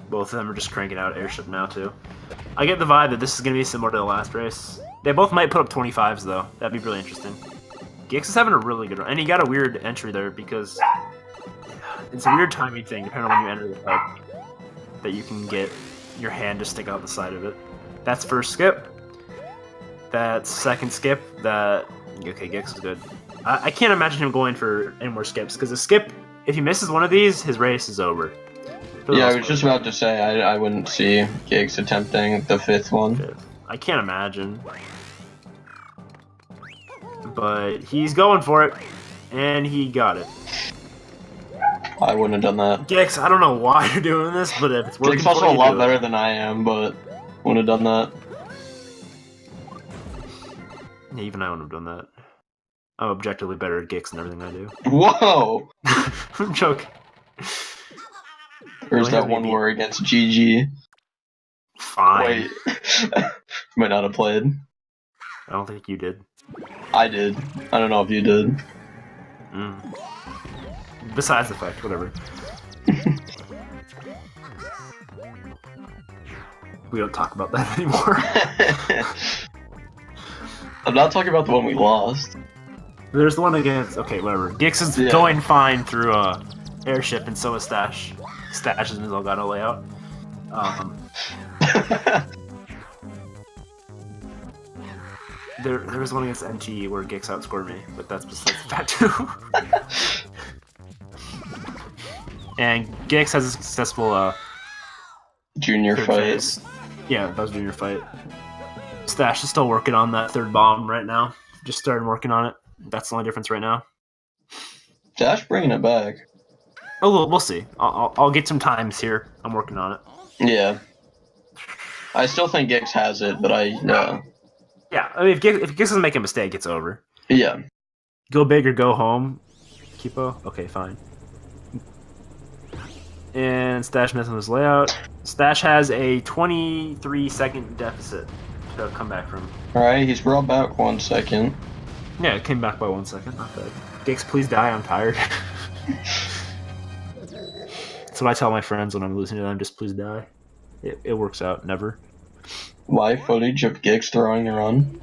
Both of them are just cranking out airship now too. I get the vibe that this is going to be similar to the last race. They both might put up 25s though. That'd be really interesting. Gix is having a really good run, and he got a weird entry there because it's a weird timing thing depending on when you enter the fight. That you can get your hand to stick out the side of it. That's first skip. That's second skip. Okay, Gix is good. I can't imagine him going for any more skips because a skip, if he misses one of these, his race is over. Yeah, I was just about to say I wouldn't see Gix attempting the 5th one. I can't imagine. But he's going for it, and he got it. I wouldn't have done that. Gix, I don't know why you're doing this, but if it's working Gix also a lot better than I am, but wouldn't have done that. Yeah, even I wouldn't have done that. I'm objectively better at Gix than everything I do. Whoa! I'm joking. Or is that one war against GG? Fine. Wait. Might not have played. I don't think you did. I did. I don't know if you did. Besides the fact, whatever. We don't talk about that anymore. I'm not talking about the one we lost. There's the one against... Okay, whatever. Gix is going fine through airship, and so is Stash. Stash is his Elgato layout. There was one against NT where Gix outscored me, but that's besides the fact too. And Gix has a successful junior fight. Phase. Yeah, that was junior fight. Stash is still working on that 3rd bomb right now. Just started working on it. That's the only difference right now. Stash bringing it back. Oh, we'll see. I'll get some times here. I'm working on it. Yeah. I still think Gix has it, but Yeah, I mean, if Gix doesn't make a mistake, it's over. Yeah. Go big or go home. Kipo? Okay, fine. And Stash missing his layout. Stash has a 23-second deficit to come back from. Alright, he's brought back 1 second. Yeah, it came back by 1 second. Not bad. Gix, please die. I'm tired. That's what I tell my friends when I'm losing to them. Just please die. It works out. Never. Live footage of Gix throwing a run.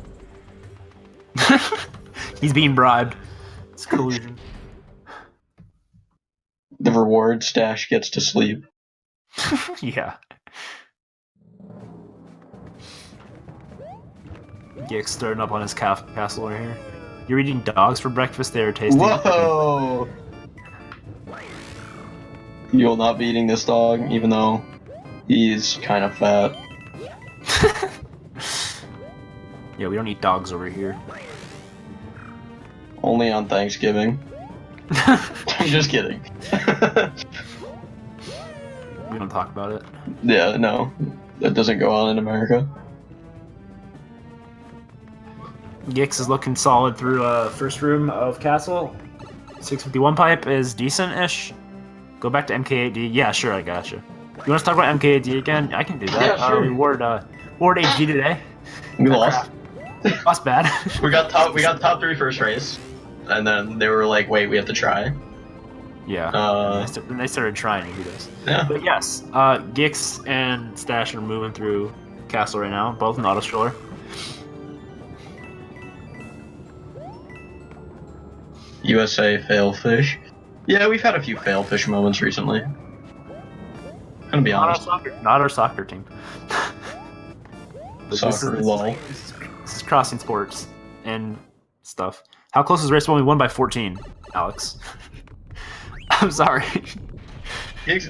He's being bribed. It's collusion. The reward Stash gets to sleep. Yeah. Gix starting up on his castle right here. You're eating dogs for breakfast? They are tasty. Whoa! You will not be eating this dog, even though he's kind of fat. Yeah, we don't eat dogs over here. Only on Thanksgiving. I'm just kidding. We don't talk about it. Yeah, no. That doesn't go on in America. Gix is looking solid through first room of castle. 651 pipe is decent-ish. Go back to MK8D. Yeah, sure, I gotcha. You want to talk about MK8D again? I can do that. Yeah, sure. Ward HD today. We lost. That's bad. We got top 3 first race, and then they were like, "Wait, we have to try." Yeah. Then they started trying to do this. Yeah. But yes, Gix and Stash are moving through Castle right now, both in auto stroller. USA failfish. Yeah, we've had a few failfish moments recently. Gonna be honest. Not our soccer team. Soccer, lol. This is crossing sports and stuff. How close is race 1? We won by 14, Alex. I'm sorry.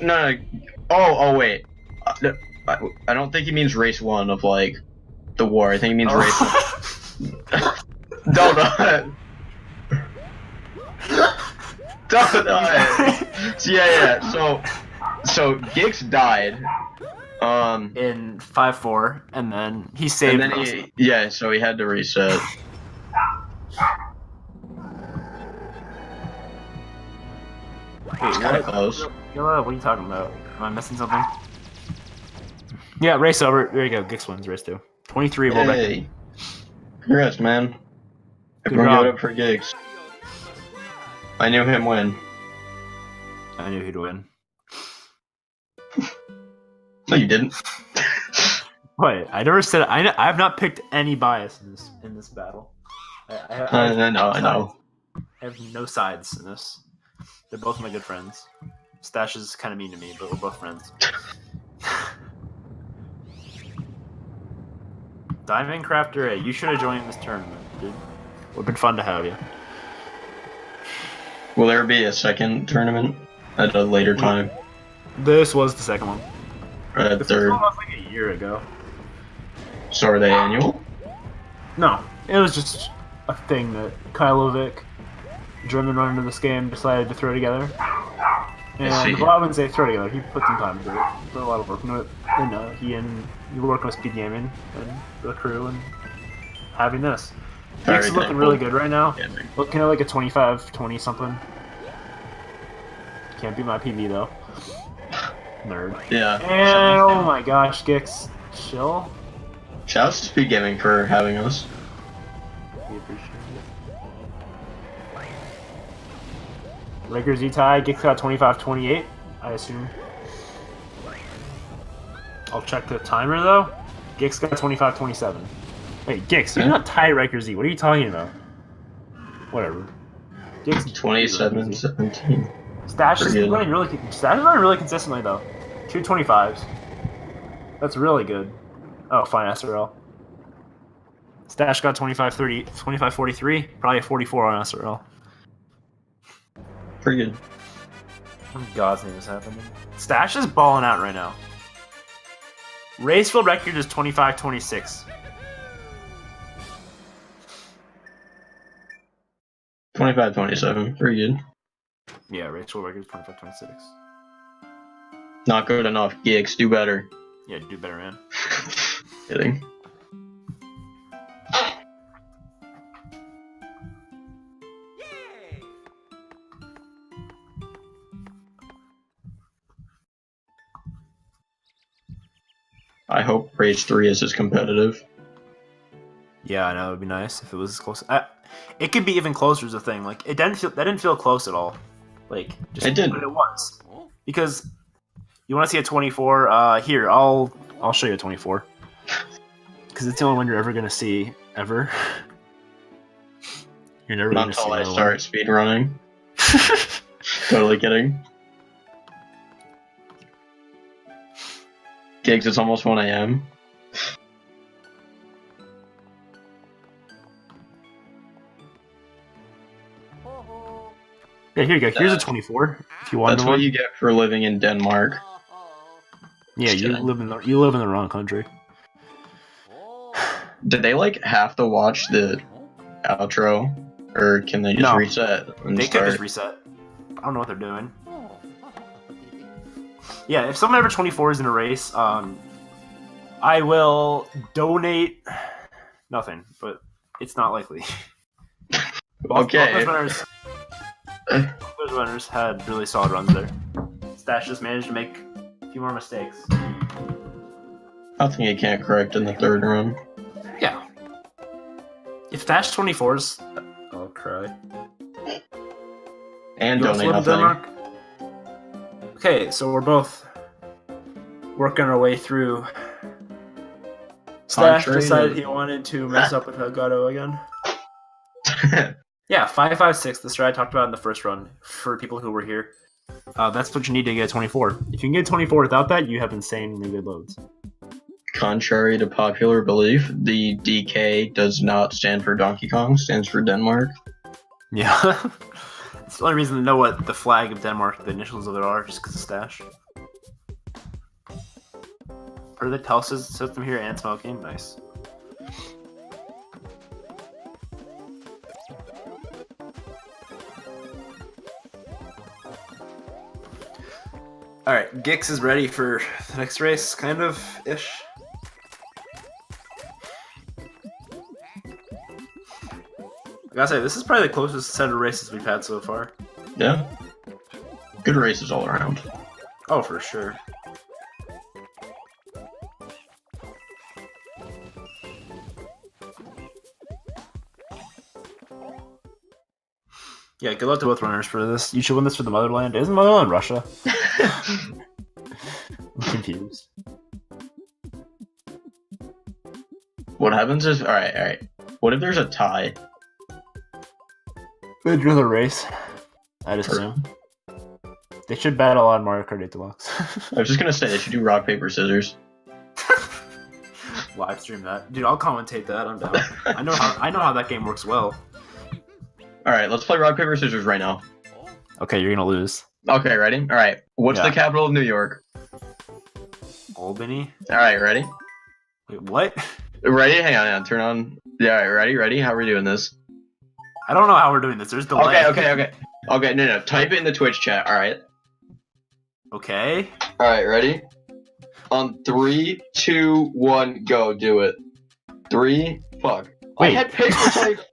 No. Oh, wait. I don't think he means race 1 of like the war. I think he means race 1. No. Yeah. So Gix died. In 5-4, and then he saved. And then so he had to reset. Wait, Kind of close. What are you talking about? Am I missing something? Yeah, race over. There you go. Gix wins race 2. 23 world record. Hey. Congrats, man. Everyone give it up for Gix. I knew him win. I knew he'd win. No, you didn't. Wait, I never said. I have not picked any bias in this battle. I know. I have no sides in this. They're both my good friends. Stash is kind of mean to me, but we're both friends. Diamond Crafter, hey, you should have joined this tournament, dude. It would have been fun to have you. Will there be a second tournament at a later time? This was the second one. Or a The third? first one was like a year ago. So are they annual? No, it was just a thing that Kylovic, German runner to this game, decided to throw together. And well, I wouldn't say throw together. He put some time into it. Put a lot of work into it. And he were working with Speed Gaming and the crew and having this. Gix is looking really good right now. Looking at like a 25-20 something. Can't beat my PB though. Nerd. Yeah. And oh my gosh, Gix, chill. Shouts to Speed Gaming for having us. We appreciate it. Lakers tie. Gix got 25-28, I assume. I'll check the timer though. Gix got 25-27. Wait, Gix, you're not tie Riker Z. What are you talking about? Whatever. Gix 27-17. Stash is running really consistently though. 225s. That's really good. Oh, fine SRL. Stash got 25-30, 25-43, probably a 44 on SRL. Pretty good. What in God's name is happening? Stash is balling out right now. Racefield record is 25-26. 25-27. Pretty good. Yeah, Racefield record is 25-26. Not good enough. Gix, do better. Yeah, do better, man. Kidding. I hope Race 3 is as competitive. Yeah, I know it would be nice if it was close. It could be even closer is the thing. Like that didn't feel close at all. Like just it did. But it was because you want to see a 24. Here, I'll show you a 24 because it's the only one you're ever gonna see ever. You're never Not gonna see until I another start speedrunning. Totally kidding. Gix, it's almost 1 a.m. Yeah, here you go. Here's a 24. If you want. That's what you get for living in Denmark. Yeah, you live in the wrong country. Did they like have to watch the outro, or can they just reset and They start? could just reset. I don't know what they're doing. Yeah, if someone ever 24s in a race, I will donate nothing, but it's not likely. Okay. Both those runners had really solid runs there. Stash just managed to make a few more mistakes. Nothing you can't correct in the third run. Yeah. Stash 24s. I'll cry. And You also donate live in nothing. Denmark? Okay, so we're both working our way through. Stash Contrary decided to- he wanted to mess up with Elgato again. Yeah, 556, the strat I talked about in the first run, for people who were here. That's what you need to get 24. If you can get 24 without that, you have insanely good loads. Contrary to popular belief, the DK does not stand for Donkey Kong, stands for Denmark. Yeah. It's the only reason to know what the flag of Denmark, the initials of it are, just because of Stash. For the Telsus system here and smoking, nice. Alright, Gix is ready for the next race, kind of ish. I gotta say, this is probably the closest set of races we've had so far. Yeah. Good races all around. Oh, for sure. Yeah, good luck to both runners for this. You should win this for the motherland. Isn't motherland Russia? I'm confused. What happens is, alright. What if there's a tie? They'd rather race, I'd assume. They should battle on Mario Kart 8 Deluxe. I was just gonna say they should do rock, paper, scissors. Live stream that. Dude, I'll commentate that, I'm down. I know how that game works well. Alright, let's play rock, paper, scissors right now. Okay, you're gonna lose. Okay, ready? Alright, what's Yeah. the capital of New York? Albany? Alright, ready? Wait, what? Ready? Hang on, turn on. Yeah, alright, ready? How are we doing this? I don't know how we're doing this. There's delay. Okay, no, type it in the Twitch chat, alright? Okay. Alright, ready? On 3, 2, 1, go, do it. 3, fuck. I Wait. had paper typed.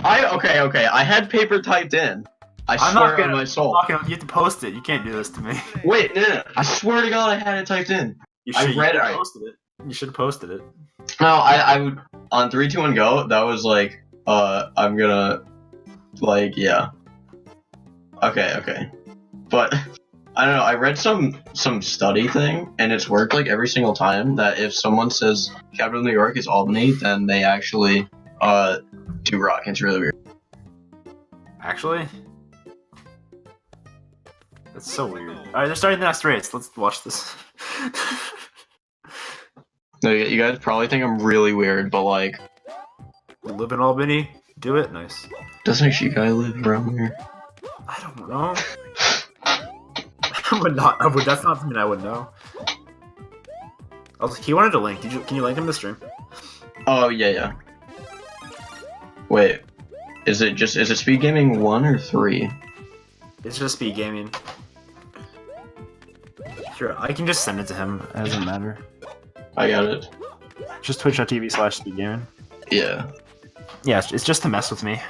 I had paper typed in. I swear on my soul. You have to post it. You can't do this to me. Wait, no. I swear to God, I had it typed in. You I read it. Posted it. You should have posted it. No, I would on 3, 2, 1, go. That was like, I'm gonna, like, yeah. Okay. But I don't know. I read some study thing, and it's worked like every single time that if someone says capital of New York is Albany, then they actually do rock. It's really weird. Actually? That's so weird. Alright, they're starting the next race. Let's watch this. No, you guys probably think I'm really weird, but like, You live in Albany? Do it? Nice. doesn't she guy live around here? I don't know. I would not. That's not something I would know. He wanted a link. Can you link him to stream? Oh yeah. Wait, is it Speed Gaming 1 or 3? It's just speed gaming. Sure, I can just send it to him. It doesn't matter. I got it. Just twitch.tv/speedgaming. Yeah. Yeah, it's just to mess with me.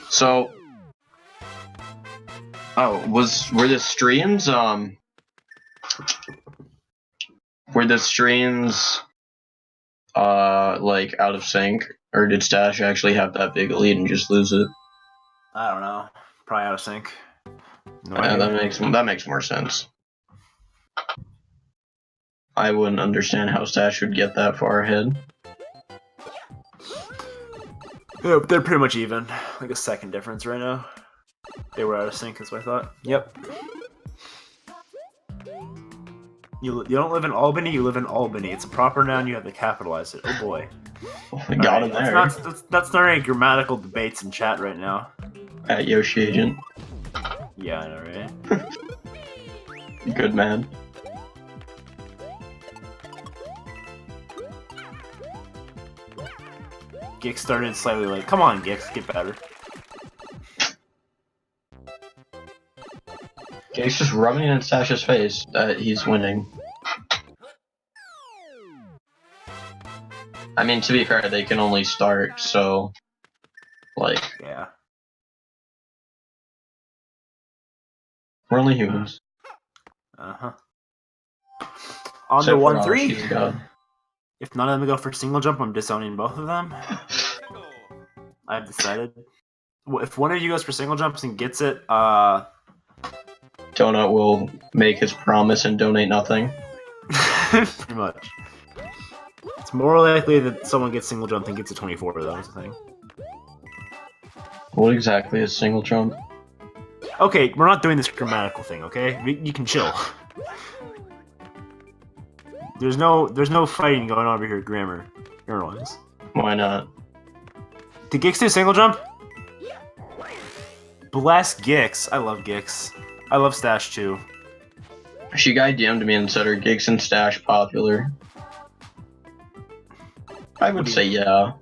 So, were the streams like out of sync, or did Stash actually have that big lead and just lose it? I don't know. Probably out of sync. No Yeah, idea. that makes more sense. I wouldn't understand how Stash would get that far ahead. Yeah, they're pretty much even. Like a second difference right now. They were out of sync, is what I thought. Yep. You don't live in Albany, you live in Albany. It's a proper noun, you have to capitalize it. Oh boy. I got it Alright, there. That's not any grammatical debates in chat right now. At Yoshi Agent. Yeah, I know, right? Good man. Gix started slightly late. Come on, Gix, get better. Okay, he's just rubbing it in Stash's face that he's winning. I mean, to be fair, they can only start, so, like, Yeah. we're only humans. Uh-huh. On Except the for 1-3. she's God. If none of them go for single jump, I'm disowning both of them. I've decided. If one of you goes for single jumps and gets it, Donut will make his promise and donate nothing. pretty much. It's more likely that someone gets single jump and gets a 24, though, is the thing. What exactly is single jump? Okay, we're not doing this grammatical thing, okay? You can chill. There's no fighting going on over here at grammar. Wise. Why not? Did Gix do single jump? Bless Gix. I love Gix. I love Stash too. She guy DM'd me and said her Gix and Stash popular. I would say yeah.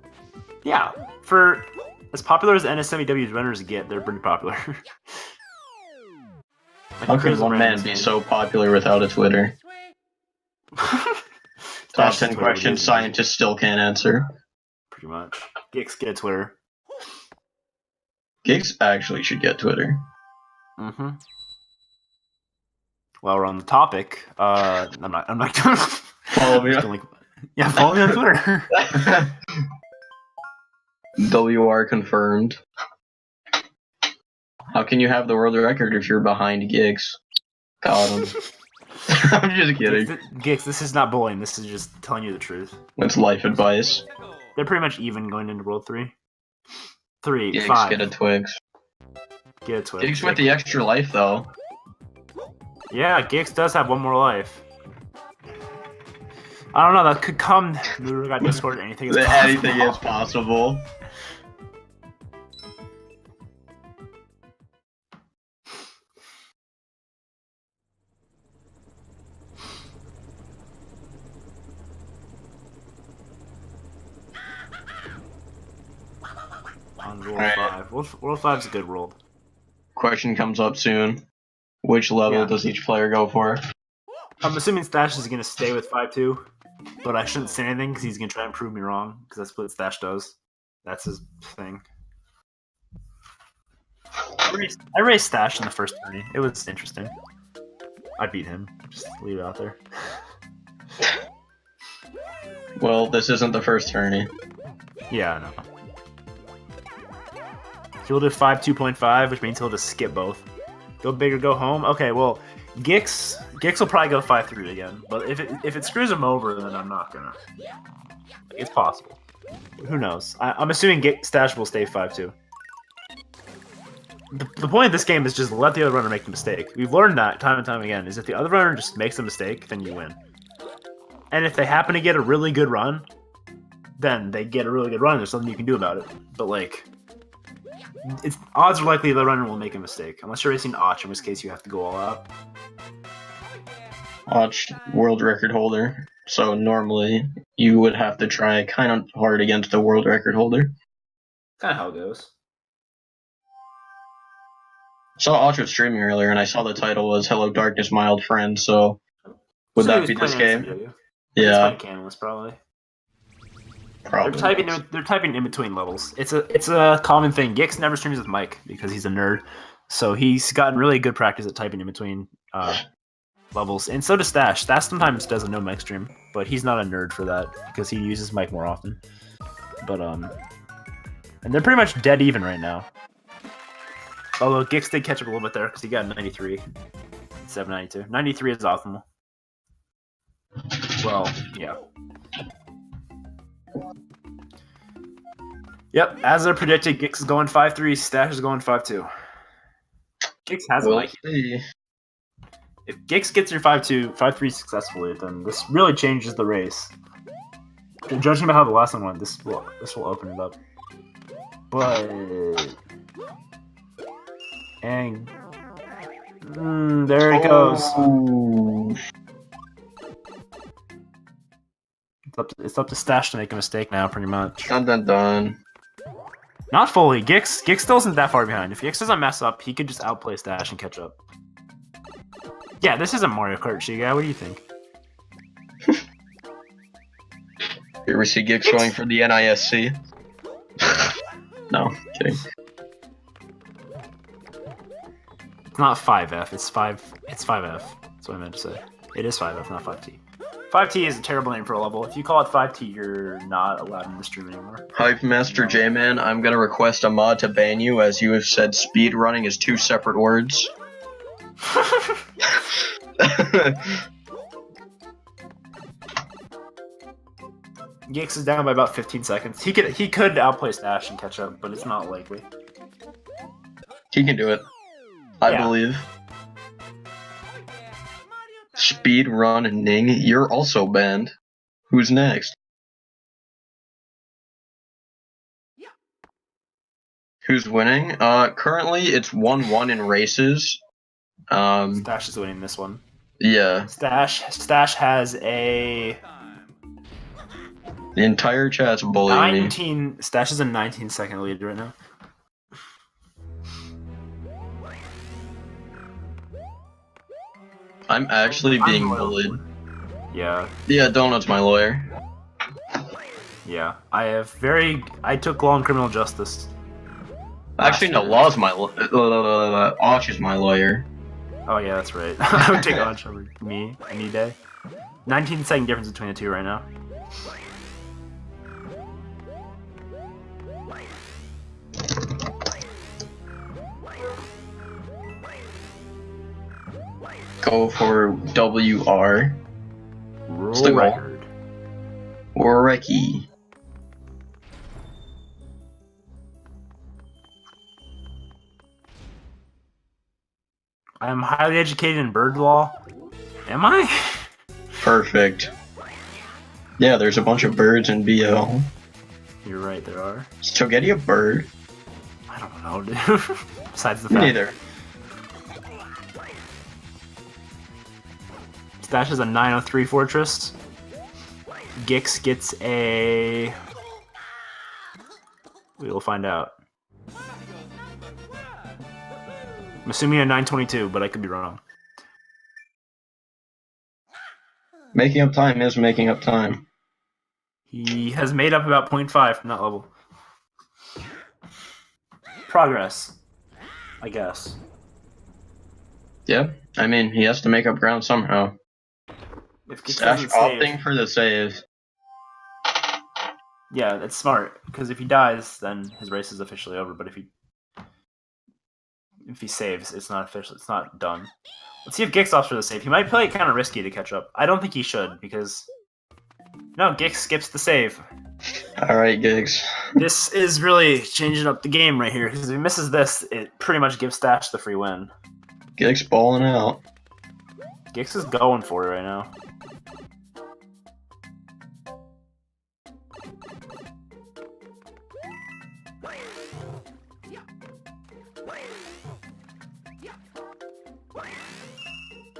Yeah, for as popular as NSMEW's runners get, they're pretty popular. How can one man be so popular without a Twitter? Top 10 questions scientists still can't answer. Pretty much. Gix, get a Twitter. Gix actually should get Twitter. Mm-hmm. While we're on the topic, I'm not gonna Follow me. Yeah, follow me on Twitter. WR confirmed. How can you have the world record if you're behind Gix? Got him. I'm just kidding. Gix, this is not bullying. This is just telling you the truth. That's life advice. They're pretty much even going into World 3. 3, Gix, 5. get a Twix. Get a Twix. Gix with the extra life, though. Yeah, Gix does have one more life. I don't know, that could come. We got Discord, anything is possible. Anything is possible. On World 5. World 5 is a good world. Question comes up soon. Which level does each player go for? I'm assuming Stash is going to stay with 5-2, but I shouldn't say anything because he's going to try and prove me wrong, because that's what Stash does. That's his thing. I raced Stash in the first tourney. It was interesting. I beat him. Just leave it out there. Well, this isn't the first tourney. Yeah, I know. He'll do 5-2.5, which means he'll just skip both. Go big or go home? Okay, well, Gix will probably go 5-3 again. But if it screws him over, then I'm not gonna. It's possible. Who knows? I'm assuming Stash will stay 5-2. The point of this game is just let the other runner make the mistake. We've learned that time and time again, is if the other runner just makes a mistake, then you win. And if they happen to get a really good run, then they get a really good run. There's something you can do about it. But, like, odds are likely the runner will make a mistake. Unless you're racing Och, in which case you have to go all out. Och, world record holder. So normally you would have to try kind of hard against the world record holder. Kind of how it goes. I saw Och was streaming earlier, and I saw the title was "Hello Darkness, My Old Friend." So would that be this game? Yeah, it's Canalist, probably. Probably. They're typing in between levels. It's a common thing. Gix never streams with Mike because he's a nerd, so he's gotten really good practice at typing in between levels. And so does Stash. Stash sometimes does a no mic stream, but he's not a nerd for that because he uses mic more often. But and they're pretty much dead even right now. Although Gix did catch up a little bit there because he got 93, 792. 93 is optimal. Well, yeah. Yep, as I predicted, Gix is going 5-3, Stash is going 5-2. Gix has a mic. If Gix gets your 5-3 successfully, then this really changes the race. Judging by how the last one went, this will open it up. But and there it goes. It's up to Stash to make a mistake now, pretty much. Dun dun dun. Not fully. Gix still isn't that far behind. If Gix doesn't mess up, he could just outplay Stash and catch up. Yeah, this isn't Mario Kart, Shiga. What do you think? Here we see Gix going for the NISC. No, kidding. It's not 5F. It's 5F. That's what I meant to say. It is 5F, not 5T. 5T is a terrible name for a level. If you call it 5T, you're not allowed in the stream anymore. Hype Master J-Man, I'm gonna request a mod to ban you as you have said speed running is 2 separate words. Gix is down by about 15 seconds. He could outplay Stash and catch up, but it's not likely. He can do it. I Yeah. believe. Speed run and Ning, you're also banned. Who's next? Who's winning? Currently it's 1-1 in races. Stash is winning this one. Yeah. Stash has a The entire chat's bullying me. 19. Stash is a 19-second lead right now. I'm actually being bullied. Yeah. Yeah, Donut's my lawyer. Yeah. I took law and criminal justice. Actually, no, Law's my Osh is my lawyer. Oh yeah, that's right. I would take Osh over me any day. 19-second difference between the two right now. Go for WR. Roll the goal. record. Wareki. I am highly educated in bird law. Am I? Perfect. Yeah, there's a bunch of birds in BO. You're right, there are. So get you a bird. I don't know, dude. Besides the Me fact. neither. Stash is a 903 fortress. Gix gets a... We will find out. I'm assuming a 922, but I could be wrong. Making up time is making up time. He has made up about 0.5 from that level. Progress, I guess. Yeah, I mean, he has to make up ground somehow. If Gix Stash doesn't save, opting for the save. yeah, that's smart, because if he dies, then his race is officially over. But if he saves, it's not official. It's not done. Let's see if Gix opts for the save. He might play it kind of risky to catch up. I don't think he should, because no, Gix skips the save. All right, Giggs. This is really changing up the game right here, because if he misses this, it pretty much gives Stash the free win. Giggs balling out. Gix is going for it right now.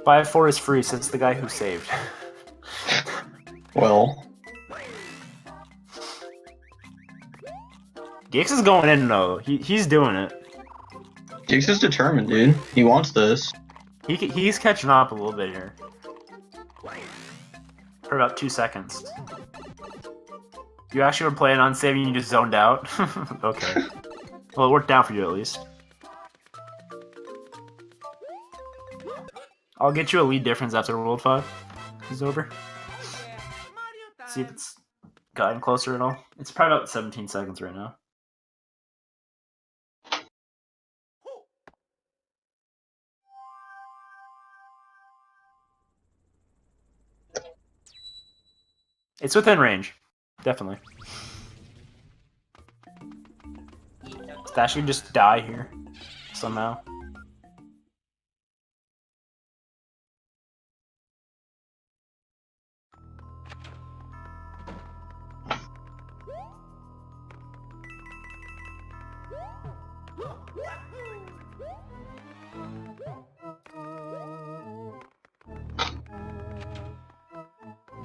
Buy 4 is free, says the guy who saved. Well, Gix is going in though. He's doing it. Giggs is determined, dude. He wants this. He's catching up a little bit here. For about 2 seconds. You actually were playing on saving, you just zoned out? Okay. Well, it worked out for you at least. I'll get you a lead difference after World 5 is over. See if it's gotten closer at all. It's probably about 17 seconds right now. It's within range. Definitely. Stash could just die here. Somehow.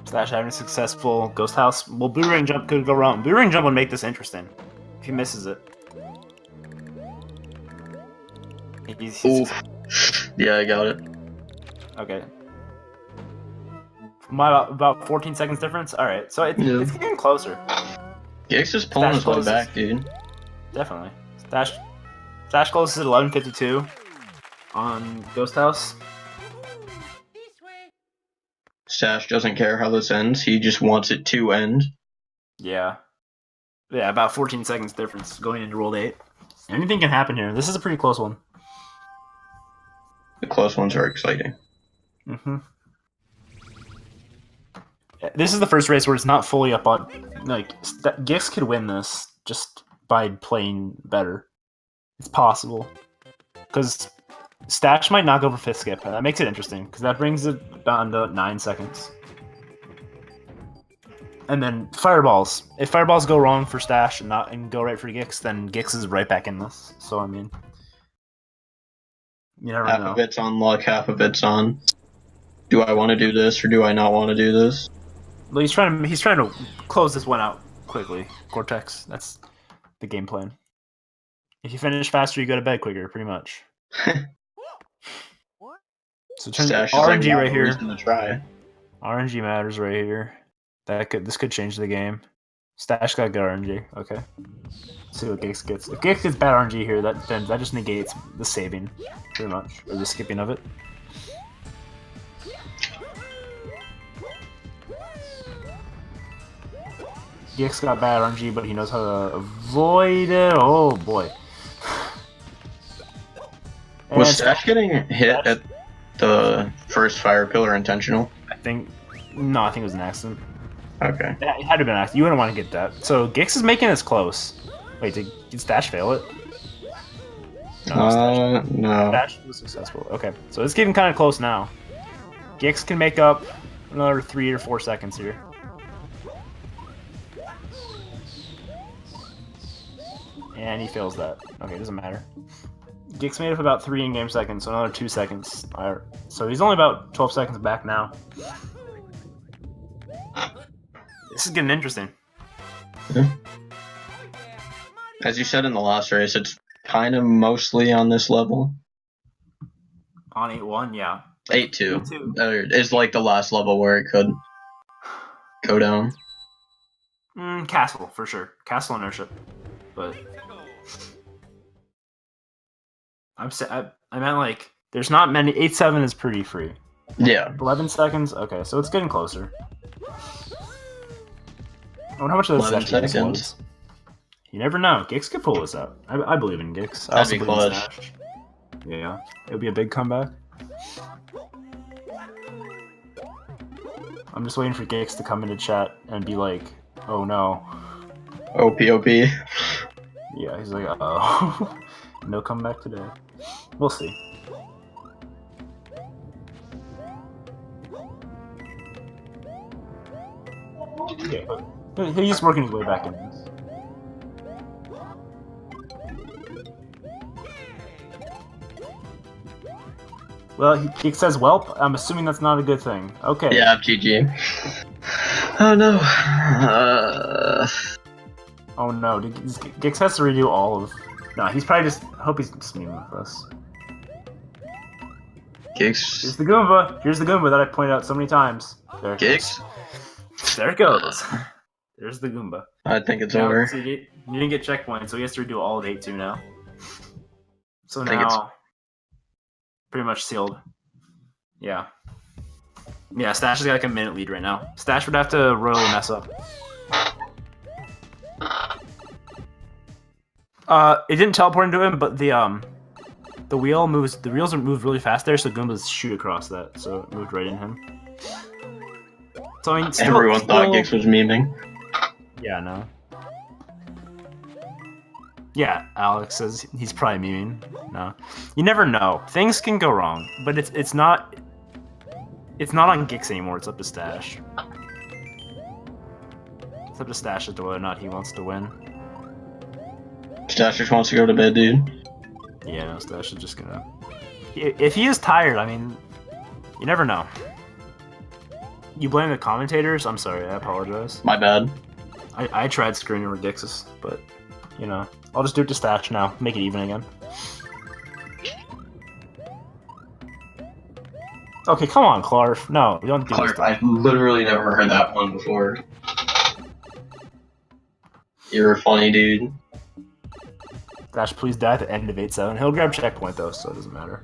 Stash having a successful ghost house. Well, boomerang jump could go wrong. Boomerang jump would make this interesting. If he misses it. Ooh. Yeah, I got it. Okay. About 14 seconds difference? Alright, so it's getting closer. Giggs is pulling his way closes. back, dude. Definitely. Stash closes at 11:52 on Ghost House. Stash doesn't care how this ends. He just wants it to end. Yeah. Yeah, about 14 seconds difference going into roll 8. Anything can happen here. This is a pretty close one. The close ones are exciting. Mm-hmm. This is the first race where it's not fully up on... Like, Gix could win this just by playing better. It's possible. Because Stash might not go for 5th skip, and that makes it interesting, because that brings it down to 9 seconds. And then Fireballs. If Fireballs go wrong for Stash and go right for Gix, then Gix is right back in this. So, I mean... You never know. Half of it's on luck, half of it's on... Do I want to do this, or do I not want to do this? Well, he's trying to close this one out quickly. Cortex. That's the game plan. If you finish faster, you go to bed quicker, pretty much. So turn RNG like, right here. Try. RNG matters right here. This could change the game. Stash got good RNG. Okay. Let's see what Gix gets. If Gix gets bad RNG here, then that just negates the saving, pretty much, or the skipping of it. Gix got bad RNG, but he knows how to avoid it. Oh boy. Was Stash getting hit at the first fire pillar intentional? I think it was an accident. Okay. It had to have been an accident. You wouldn't want to get that. So Gix is making this close. Wait, did Stash fail it? No. Stash was successful. Okay, so it's getting kind of close now. Gix can make up another 3 or 4 seconds here. And he fails that. Okay, doesn't matter. Gix made up about 3 in-game seconds, so another 2 seconds. So he's only about 12 seconds back now. This is getting interesting. As you said in the last race, it's kind of mostly on this level. On 8-1, yeah. 8-2 is like the last level where it could go down. Castle, for sure. Castle and airship. But... I meant like, there's not many. 8-7 is pretty free. Yeah. 11 seconds? Okay, so it's getting closer. I wonder how much of this 11 actually seconds. explodes. You never know. Gix could pull this out. I believe in Gix. I That'd also be believe in clutch. Stash. Yeah. It would be a big comeback. I'm just waiting for Gix to come into chat and be like, oh no. OP. Yeah, he's like, uh-oh. No comeback today. We'll see. Yeah, but he's working his way back in this. Well, he says whelp. I'm assuming that's not a good thing. Okay. Yeah, GG. Oh no. Oh no, Gix has to redo all of... No, he's probably just... I hope he's just memeing with us. Gix. Here's the Goomba! Here's the Goomba that I pointed out so many times. There it Gix? goes. There it goes. There's the Goomba. I think it's now, over. So you didn't get checkpoint, so he has to redo all of 8-2 now. So I think now... Pretty much sealed. Yeah. Yeah, Stash has got like a minute lead right now. Stash would have to royally mess up. It didn't teleport into him, but the wheel moves. The wheels are moved really fast there, so Goombas shoot across that, so it moved right in him. So I mean, Everyone thought Gix was memeing. Yeah, no. Yeah, Alex says he's probably memeing. No, you never know. Things can go wrong, but it's not on Gix anymore. It's up to Stash. It's up to Stash as to whether or not he wants to win. Stash just wants to go to bed, dude. Yeah, no, Stash is just gonna... If he is tired, I mean, you never know. You blame the commentators? I'm sorry, I apologize. My bad. I tried screwing over Gixus, but, you know, I'll just do it to Stash now. Make it even again. Okay, come on, Clarf. No, we don't do Clarf, this. I've literally never heard that one before. You're a funny dude. Stash, please die at the end of 8-7. He'll grab checkpoint, though, so it doesn't matter.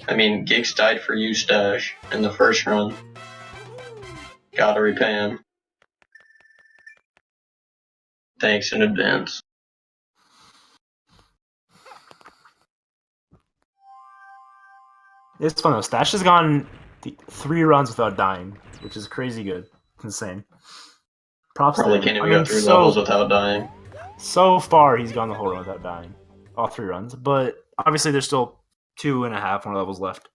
I mean, Gix died for you, Stache, in the first run. Gotta repay him. Thanks in advance. It's fun though. Stache has gone 3 runs without dying, which is crazy good. It's insane. Props Probably to can't him. even go through levels without dying. So far, he's gone the whole run without dying. All 3 runs. But obviously, there's still 2.5 more levels left.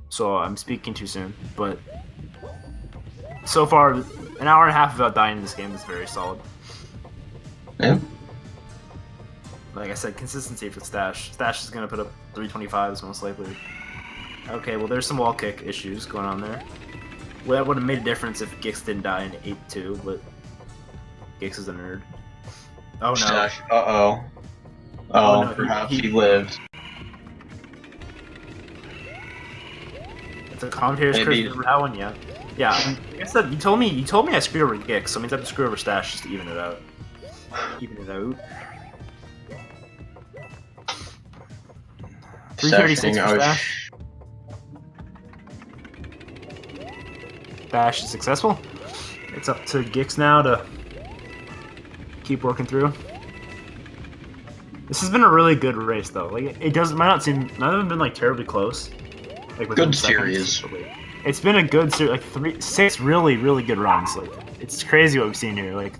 So I'm speaking too soon. But so far, an hour and a half without dying in this game is very solid. Yeah. Like I said, consistency for Stache. Stache is going to put up 325s most likely. Okay, well, there's some wall kick issues going on there. Well, that would have made a difference if Gix didn't die in 8-2, but Gix is a nerd. Oh no. Stache, uh-oh. Oh, no, perhaps he lived. It's a commentator's curse. Remember that one? Yeah. Yeah, like I said, you told me I screwed over Gix, so it means I have to screw over Stache just to even it out. Even it out. 336 for Stache. Stache is successful. It's up to Gix now to keep working through. This has been a really good race, though. Like it might not seem, none of them have been like terribly close. Like good series. It's been a good series, like 6 really, really good runs. Like it's crazy what we've seen here. Like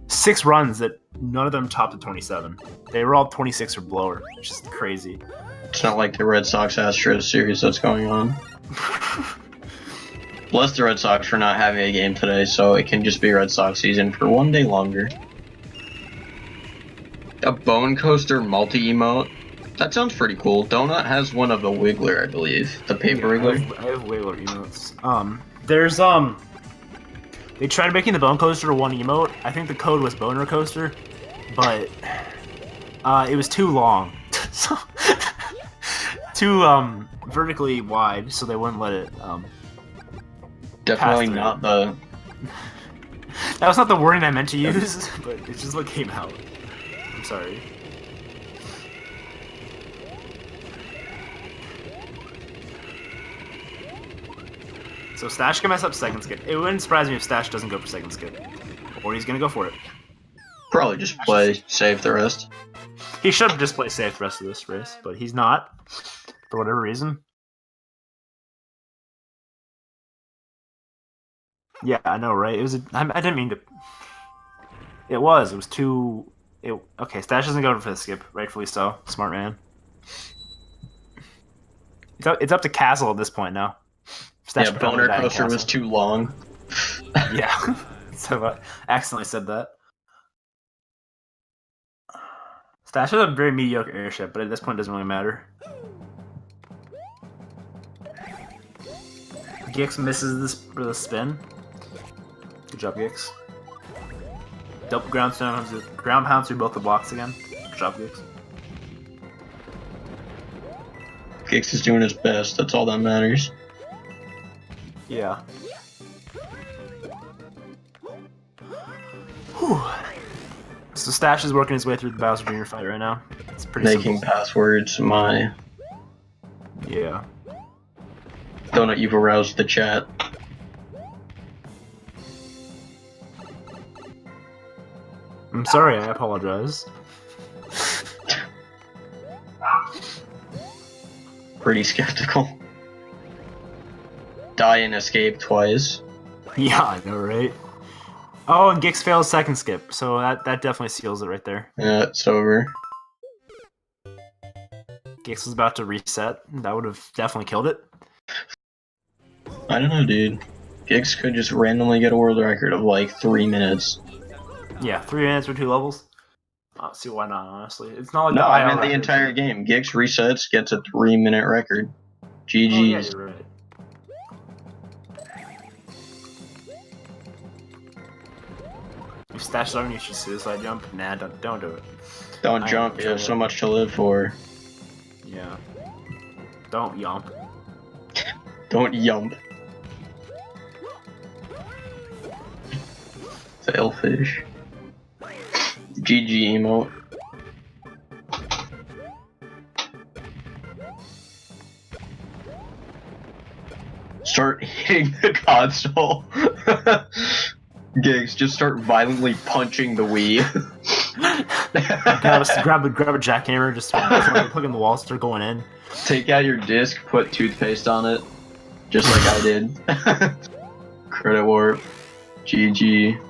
6 runs that none of them topped at 27. They were all 26 or below, which is crazy. It's not like the Red Sox Astros series that's going on. Bless the Red Sox for not having a game today, so it can just be Red Sox season for 1 day longer. A Bone Coaster multi-emote? That sounds pretty cool. Donut has one of the Wiggler, I believe. The paper Wiggler? I have Wiggler emotes. There's, they tried making the Bone Coaster 1 emote. I think the code was Boner Coaster, but, it was too long. So, too, vertically wide, so they wouldn't let it, definitely not the... That was not the wording I meant to use, but it's just what came out. I'm sorry. So Stache can mess up second skip. It wouldn't surprise me if Stache doesn't go for second skip. Or he's gonna go for it. Probably just play safe the rest. He should just play safe the rest of this race, but he's not. For whatever reason. Yeah, I know, right? It was. I didn't mean to. It was. It was too. Okay, Stache doesn't go for the skip, rightfully so. Smart man. It's up to Castle at this point now. Stache yeah, Boner Coaster was too long. Yeah, so I accidentally said that. Stache has a very mediocre airship, but at this point it doesn't really matter. Gix misses this for the spin. Good job, Gix. Double ground pounds through both the blocks again. Good job, Gix. Gix is doing his best, that's all that matters. Yeah. Whew. So Stache is working his way through the Bowser Jr. fight right now. It's pretty Making simple. passwords my... Yeah. Donut, you've aroused the chat. I'm sorry, I apologize. Pretty skeptical. Die and escape twice. Yeah, I know, right? Oh, and Gix fails second skip, so that definitely seals it right there. Yeah, it's over. Gix was about to reset. That would have definitely killed it. I don't know, dude. Gix could just randomly get a world record of like 3 minutes. Yeah, 3 minutes for 2 levels. I don't see why not, honestly. It's not like No, I meant the record. entire game. Gix resets, gets a 3-minute record. GG's. Oh, yeah, you're right. If Stache on you should suicide jump? Nah, don't do it. Don't jump, you have so much to live for. Yeah. Don't yump. Don't yump. Sailfish. GG emote. Start hitting the console. Gigs, just start violently punching the Wii. grab a jackhammer, just plug in the wall, start going in. Take out your disc, put toothpaste on it, just like I did. Credit warp. GG.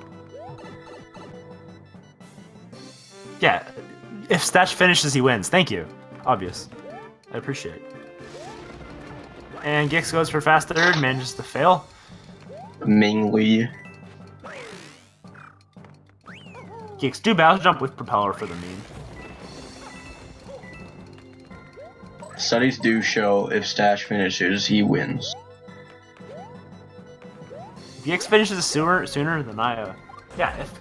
Yeah, if Stache finishes, he wins. Thank you. Obvious. I appreciate it. And Gix goes for fast third, manages to fail. Mingly. Gix, do bounce jump with propeller for the meme. Studies do show if Stache finishes, he wins. If Gix finishes sooner than I, yeah, if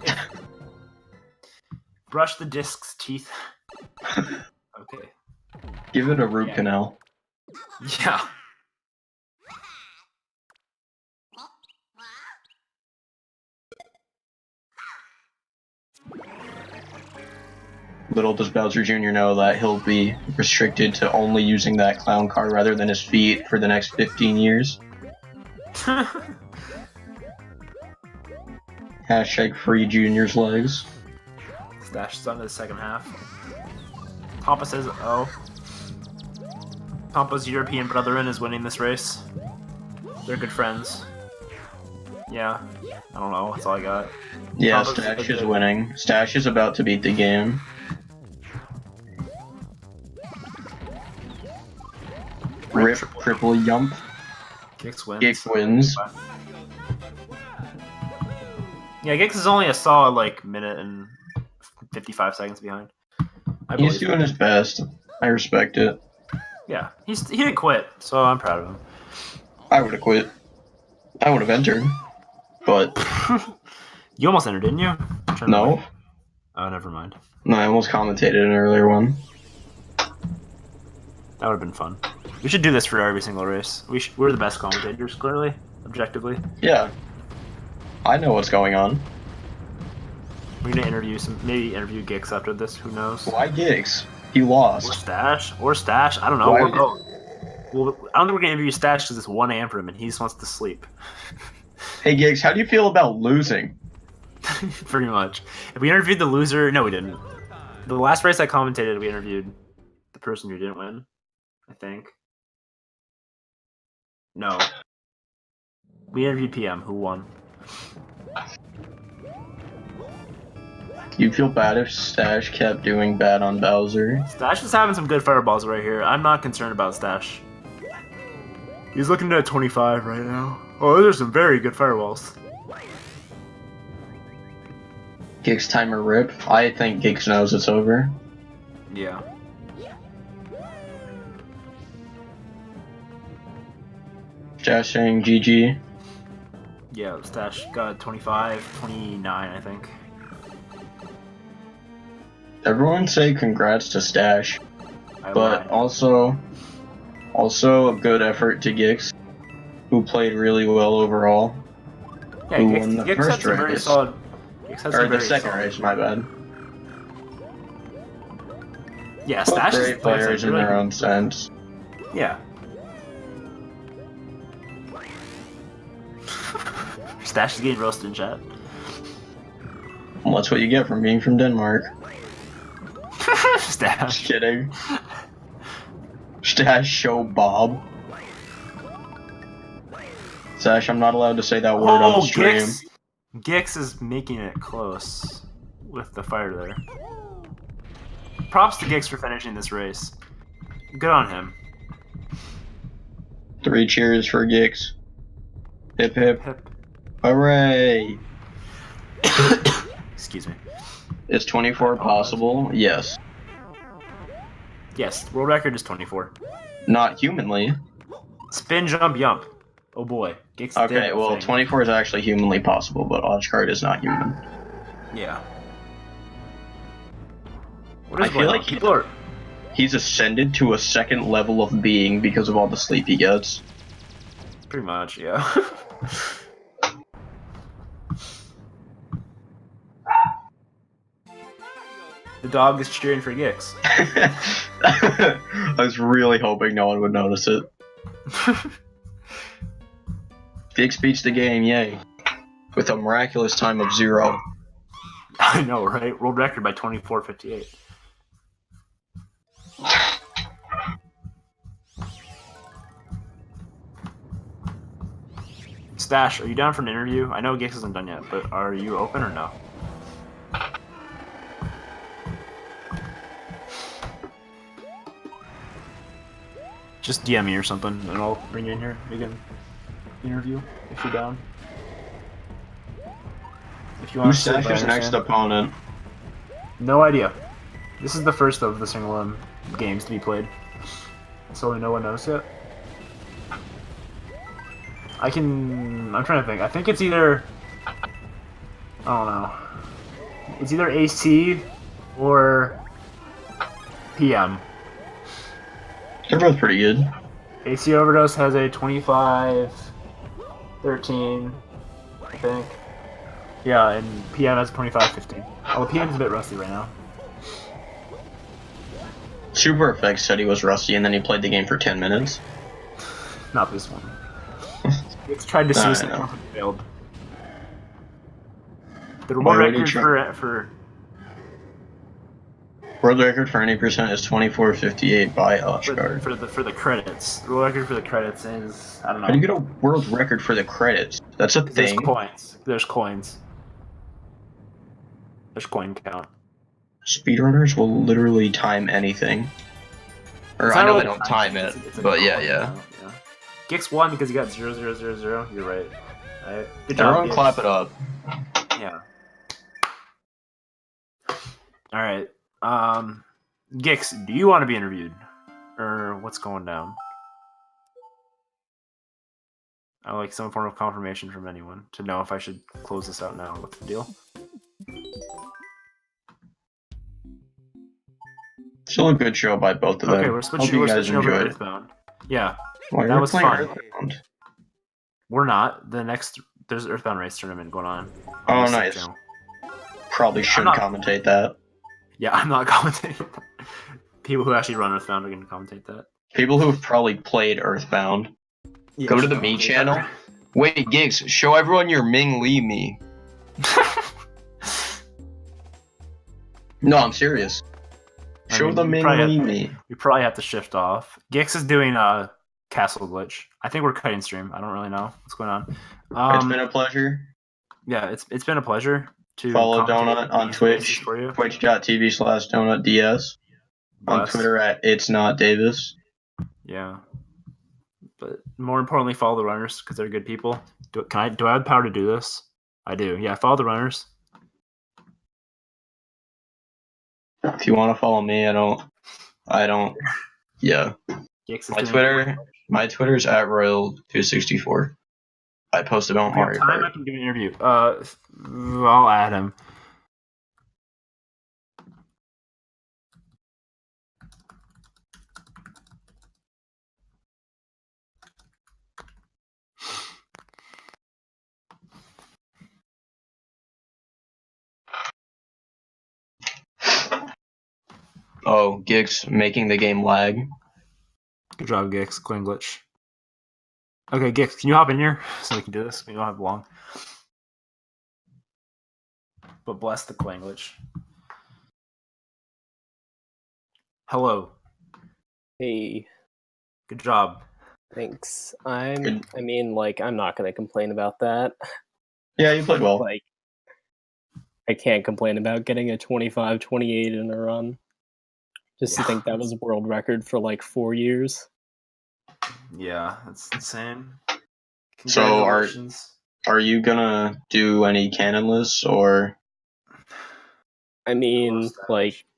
brush the disc's teeth. Okay. Give it a root canal. Yeah. Little does Bowser Jr. know that he'll be restricted to only using that clown car rather than his feet for the next 15 years. Hashtag free Junior's legs. Stache's on to the second half. Papa says, oh. Papa's European brethren is winning this race. They're good friends. Yeah. I don't know. That's all I got. Yeah, Papa's Stache is winning. Stache is about to beat the game. Rip, triple yump. Gix wins. Gix wins. Yeah, Gix is only a solid like minute and 55 seconds behind. He's doing his best. I respect it. Yeah, he didn't quit, so I'm proud of him. I would have quit. I would have entered, but you almost entered, didn't you? No. Oh, never mind. No, I almost commentated an earlier one. That would have been fun. We should do this for every single race. We're the best commentators, clearly, objectively. Yeah. I know what's going on. We're gonna maybe interview Gix after this. Who knows? Why Gix? He lost. Or Stache. I don't know. Why Well, I don't think we're gonna interview Stache because it's 1 a.m. for him and he just wants to sleep. Hey Gix, how do you feel about losing? Pretty much. If we interviewed the loser, no, we didn't. The last race I commentated, we interviewed the person who didn't win. I think. No. We interviewed PM, who won. You feel bad if Stache kept doing bad on Bowser? Stache is having some good fireballs right here. I'm not concerned about Stache. He's looking at 25 right now. Oh, those are some very good fireballs. Gix timer rip. I think Gix knows it's over. Yeah. Stache saying GG. Yeah, Stache got 25, 29, I think. Everyone say congrats to Stache, but lied. also a good effort to Gix, who played really well overall. Yeah, who Gix, won the Gix first had some very race. solid. Or the second race, my bad. Yeah, Both Stache great players in their own sense. Yeah. Stache is getting roasted in chat. Well, that's what you get from being from Denmark. Just Stache. kidding. Stache show Bob. Stache, I'm not allowed to say that word on the stream. Gix is making it close with the fire there. Props to Gix for finishing this race. Good on him. 3 cheers for Gix. Hip hip. Hip. Hooray! Excuse me. Is 24 possible? Yes. Yes, world record is 24. Not humanly. Spin, jump, yump. Oh boy. Gix did Okay, the well, thing. 24 is actually humanly possible, but Oshcard is not human. Yeah. What is I feel going like on? People are... he's ascended to a second level of being because of all the sleep he gets. Pretty much, yeah. The dog is cheering for Gix. I was really hoping no one would notice it. Gix beats the game, yay. With a miraculous time of 0. I know, right? World record by 24:58. Stash, are you down for an interview? I know Gix isn't done yet, but are you open or no? Just DM me or something, and I'll bring you in here. We can interview if you're down. If you want Who's to sit, Stash's next opponent? No idea. This is the first of the single games to be played, so no one knows yet. I'm trying to think. I think it's either, I don't know. It's either AC or PM. They're both pretty good. AC Overdose has a 25-13, I think. Yeah, and PM has 25-15. Oh, PM's a bit rusty right now. Super Effects said he was rusty and then he played the game for 10 minutes. Not this one. It's tried to suicide and failed. The world record for world record for any percent is 24:58 by Oshguard. For the credits. The world record for the credits is, I don't know. How do you get a world record for the credits? That's a thing. There's coins. There's coin count. Speedrunners will literally time anything. Or I know they don't time it, but yeah. gix01 because you got 0000. You're right. Good job. Everyone clap it up. Yeah. All right. Gix, do you want to be interviewed, or what's going down? I would like some form of confirmation from anyone to know if I should close this out now. What's the deal? Still a good show by both of them. Okay, we're switching over to Earthbound. Yeah. That was fun. Earthbound? We're not. There's an Earthbound race tournament going on. Oh, nice. Channel. Probably shouldn't commentate that. Yeah, I'm not commentating. People who actually run Earthbound are going to commentate that. People who have probably played Earthbound. Yeah, go to the me channel. Wait, Gix, show everyone your Ming Lee me. No, I'm serious. Show the Ming Lee me. We probably have to shift off. Gix is doing a castle glitch. I think we're cutting stream. I don't really know what's going on. It's been a pleasure. Yeah, it's been a pleasure to follow Donut on Twitch. Twitch.tv/DonutDS. On Twitter at It's Not Davis. Yeah. But more importantly, follow the runners because they're good people. Do I have the power to do this? I do. Yeah, follow the runners. If you want to follow me, I don't. Yeah. My Twitter's at Royal264. I post about Mario Kart. I can do an interview. I'll add him. Oh, Gix making the game lag. Good job, Gix. Coin glitch. Okay, Gix, can you hop in here so we can do this? We don't have long. But bless the coin glitch. Hello. Hey. Good job. Thanks. I'm not gonna complain about that. Yeah, you played well. I can't complain about getting a 25-28 in a run. Just to think that was a world record for 4 years. Yeah, that's insane. So are you gonna do any canonless or? I mean,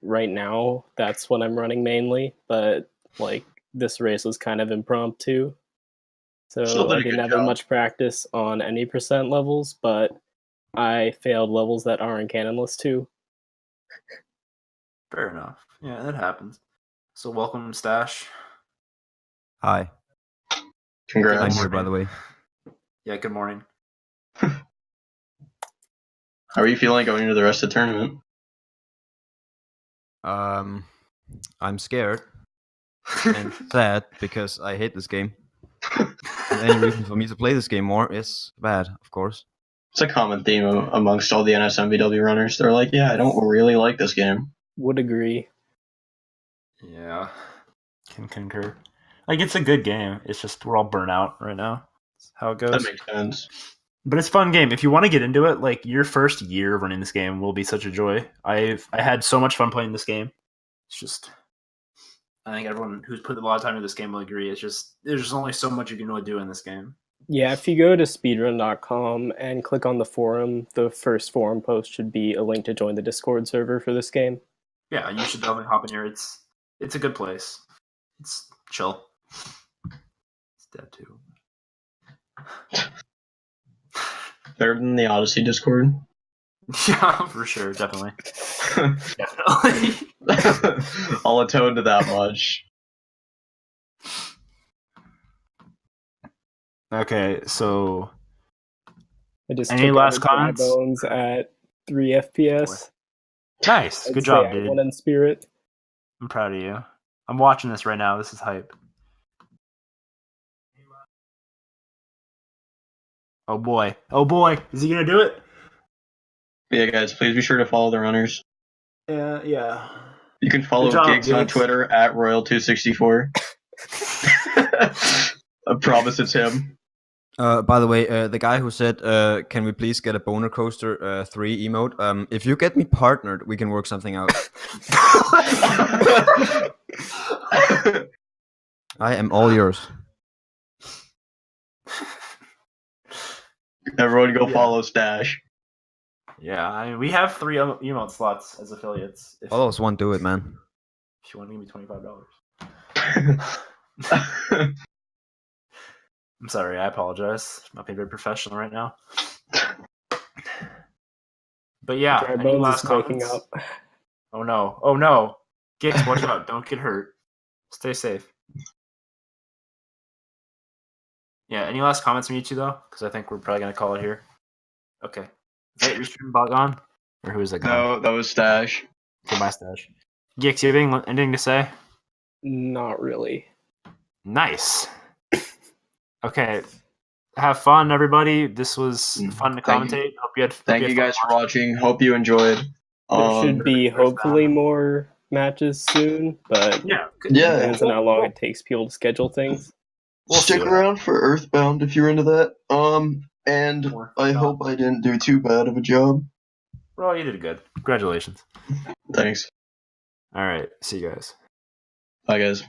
right now, that's what I'm running mainly, but this race was kind of impromptu. So I didn't have much practice on any percent levels, but I failed levels that aren't canonless too. Fair enough. Yeah, that happens. So welcome, Stash. Hi. Congrats. I'm here, by the way. Yeah, good morning. How are you feeling going into the rest of the tournament? I'm scared and sad because I hate this game. any reason for me to play this game more is bad, of course. It's a common theme amongst all the NSMVW runners. They're like, yeah, I don't really like this game. Would agree. Yeah, can concur. Like, it's a good game. It's just we're all burnt out right now. That's how it goes. That makes sense. But it's a fun game. If you want to get into it, like, your first year of running this game will be such a joy. I had so much fun playing this game. It's just, I think everyone who's put a lot of time into this game will agree. It's just, there's just only so much you can really do in this game. Yeah, if you go to speedrun.com and click on the forum, the first forum post should be a link to join the Discord server for this game. Yeah, you should definitely hop in here. It's a good place. It's chill. It's dead too. Better than the Odyssey Discord. Yeah, for sure, definitely. Definitely. I'll atone to that much. Okay, so I just any took last out Dry comments? Bones at 3 FPS. Nice, I'd good say job, I dude. won in spirit. I'm proud of you. I'm watching this right now. This is hype. Oh boy, is he gonna do it? Yeah, guys, please be sure to follow the runners. Yeah. You can follow Good job, Gix on Gix. Twitter at Royal264. I promise it's him. By the way, the guy who said, "Can we please get a Boner Coaster 3 emote?" If you get me partnered, we can work something out. I am all yours. Everyone go follow Stash. Yeah, I mean, we have 3 emote slots as affiliates. If All of us want to do it, man. you want to give me $25. I'm sorry, I apologize. I'm not being very professional right now. But yeah, Dry any Bones last is waking comments? up. Oh no. Gix, watch out. Don't get hurt. Stay safe. Yeah, any last comments from you two, though? Because I think we're probably going to call it here. Okay. Is that your stream bot gone? Or who is that gone? No, that was Stash. Okay, my Stash. Gix, you have anything to say? Not really. Nice. Okay. Have fun, everybody. This was fun to Thank you. commentate. Hope you had. Thank you guys for watching. Hope you enjoyed. There should be first hopefully round. more matches soon, but Yeah. Yeah. depends on how long it takes people to schedule things. We'll Stick see. around for Earthbound if you're into that. And I hope I didn't do too bad of a job. Well, you did good. Congratulations. Thanks. All right. See you guys. Bye, guys.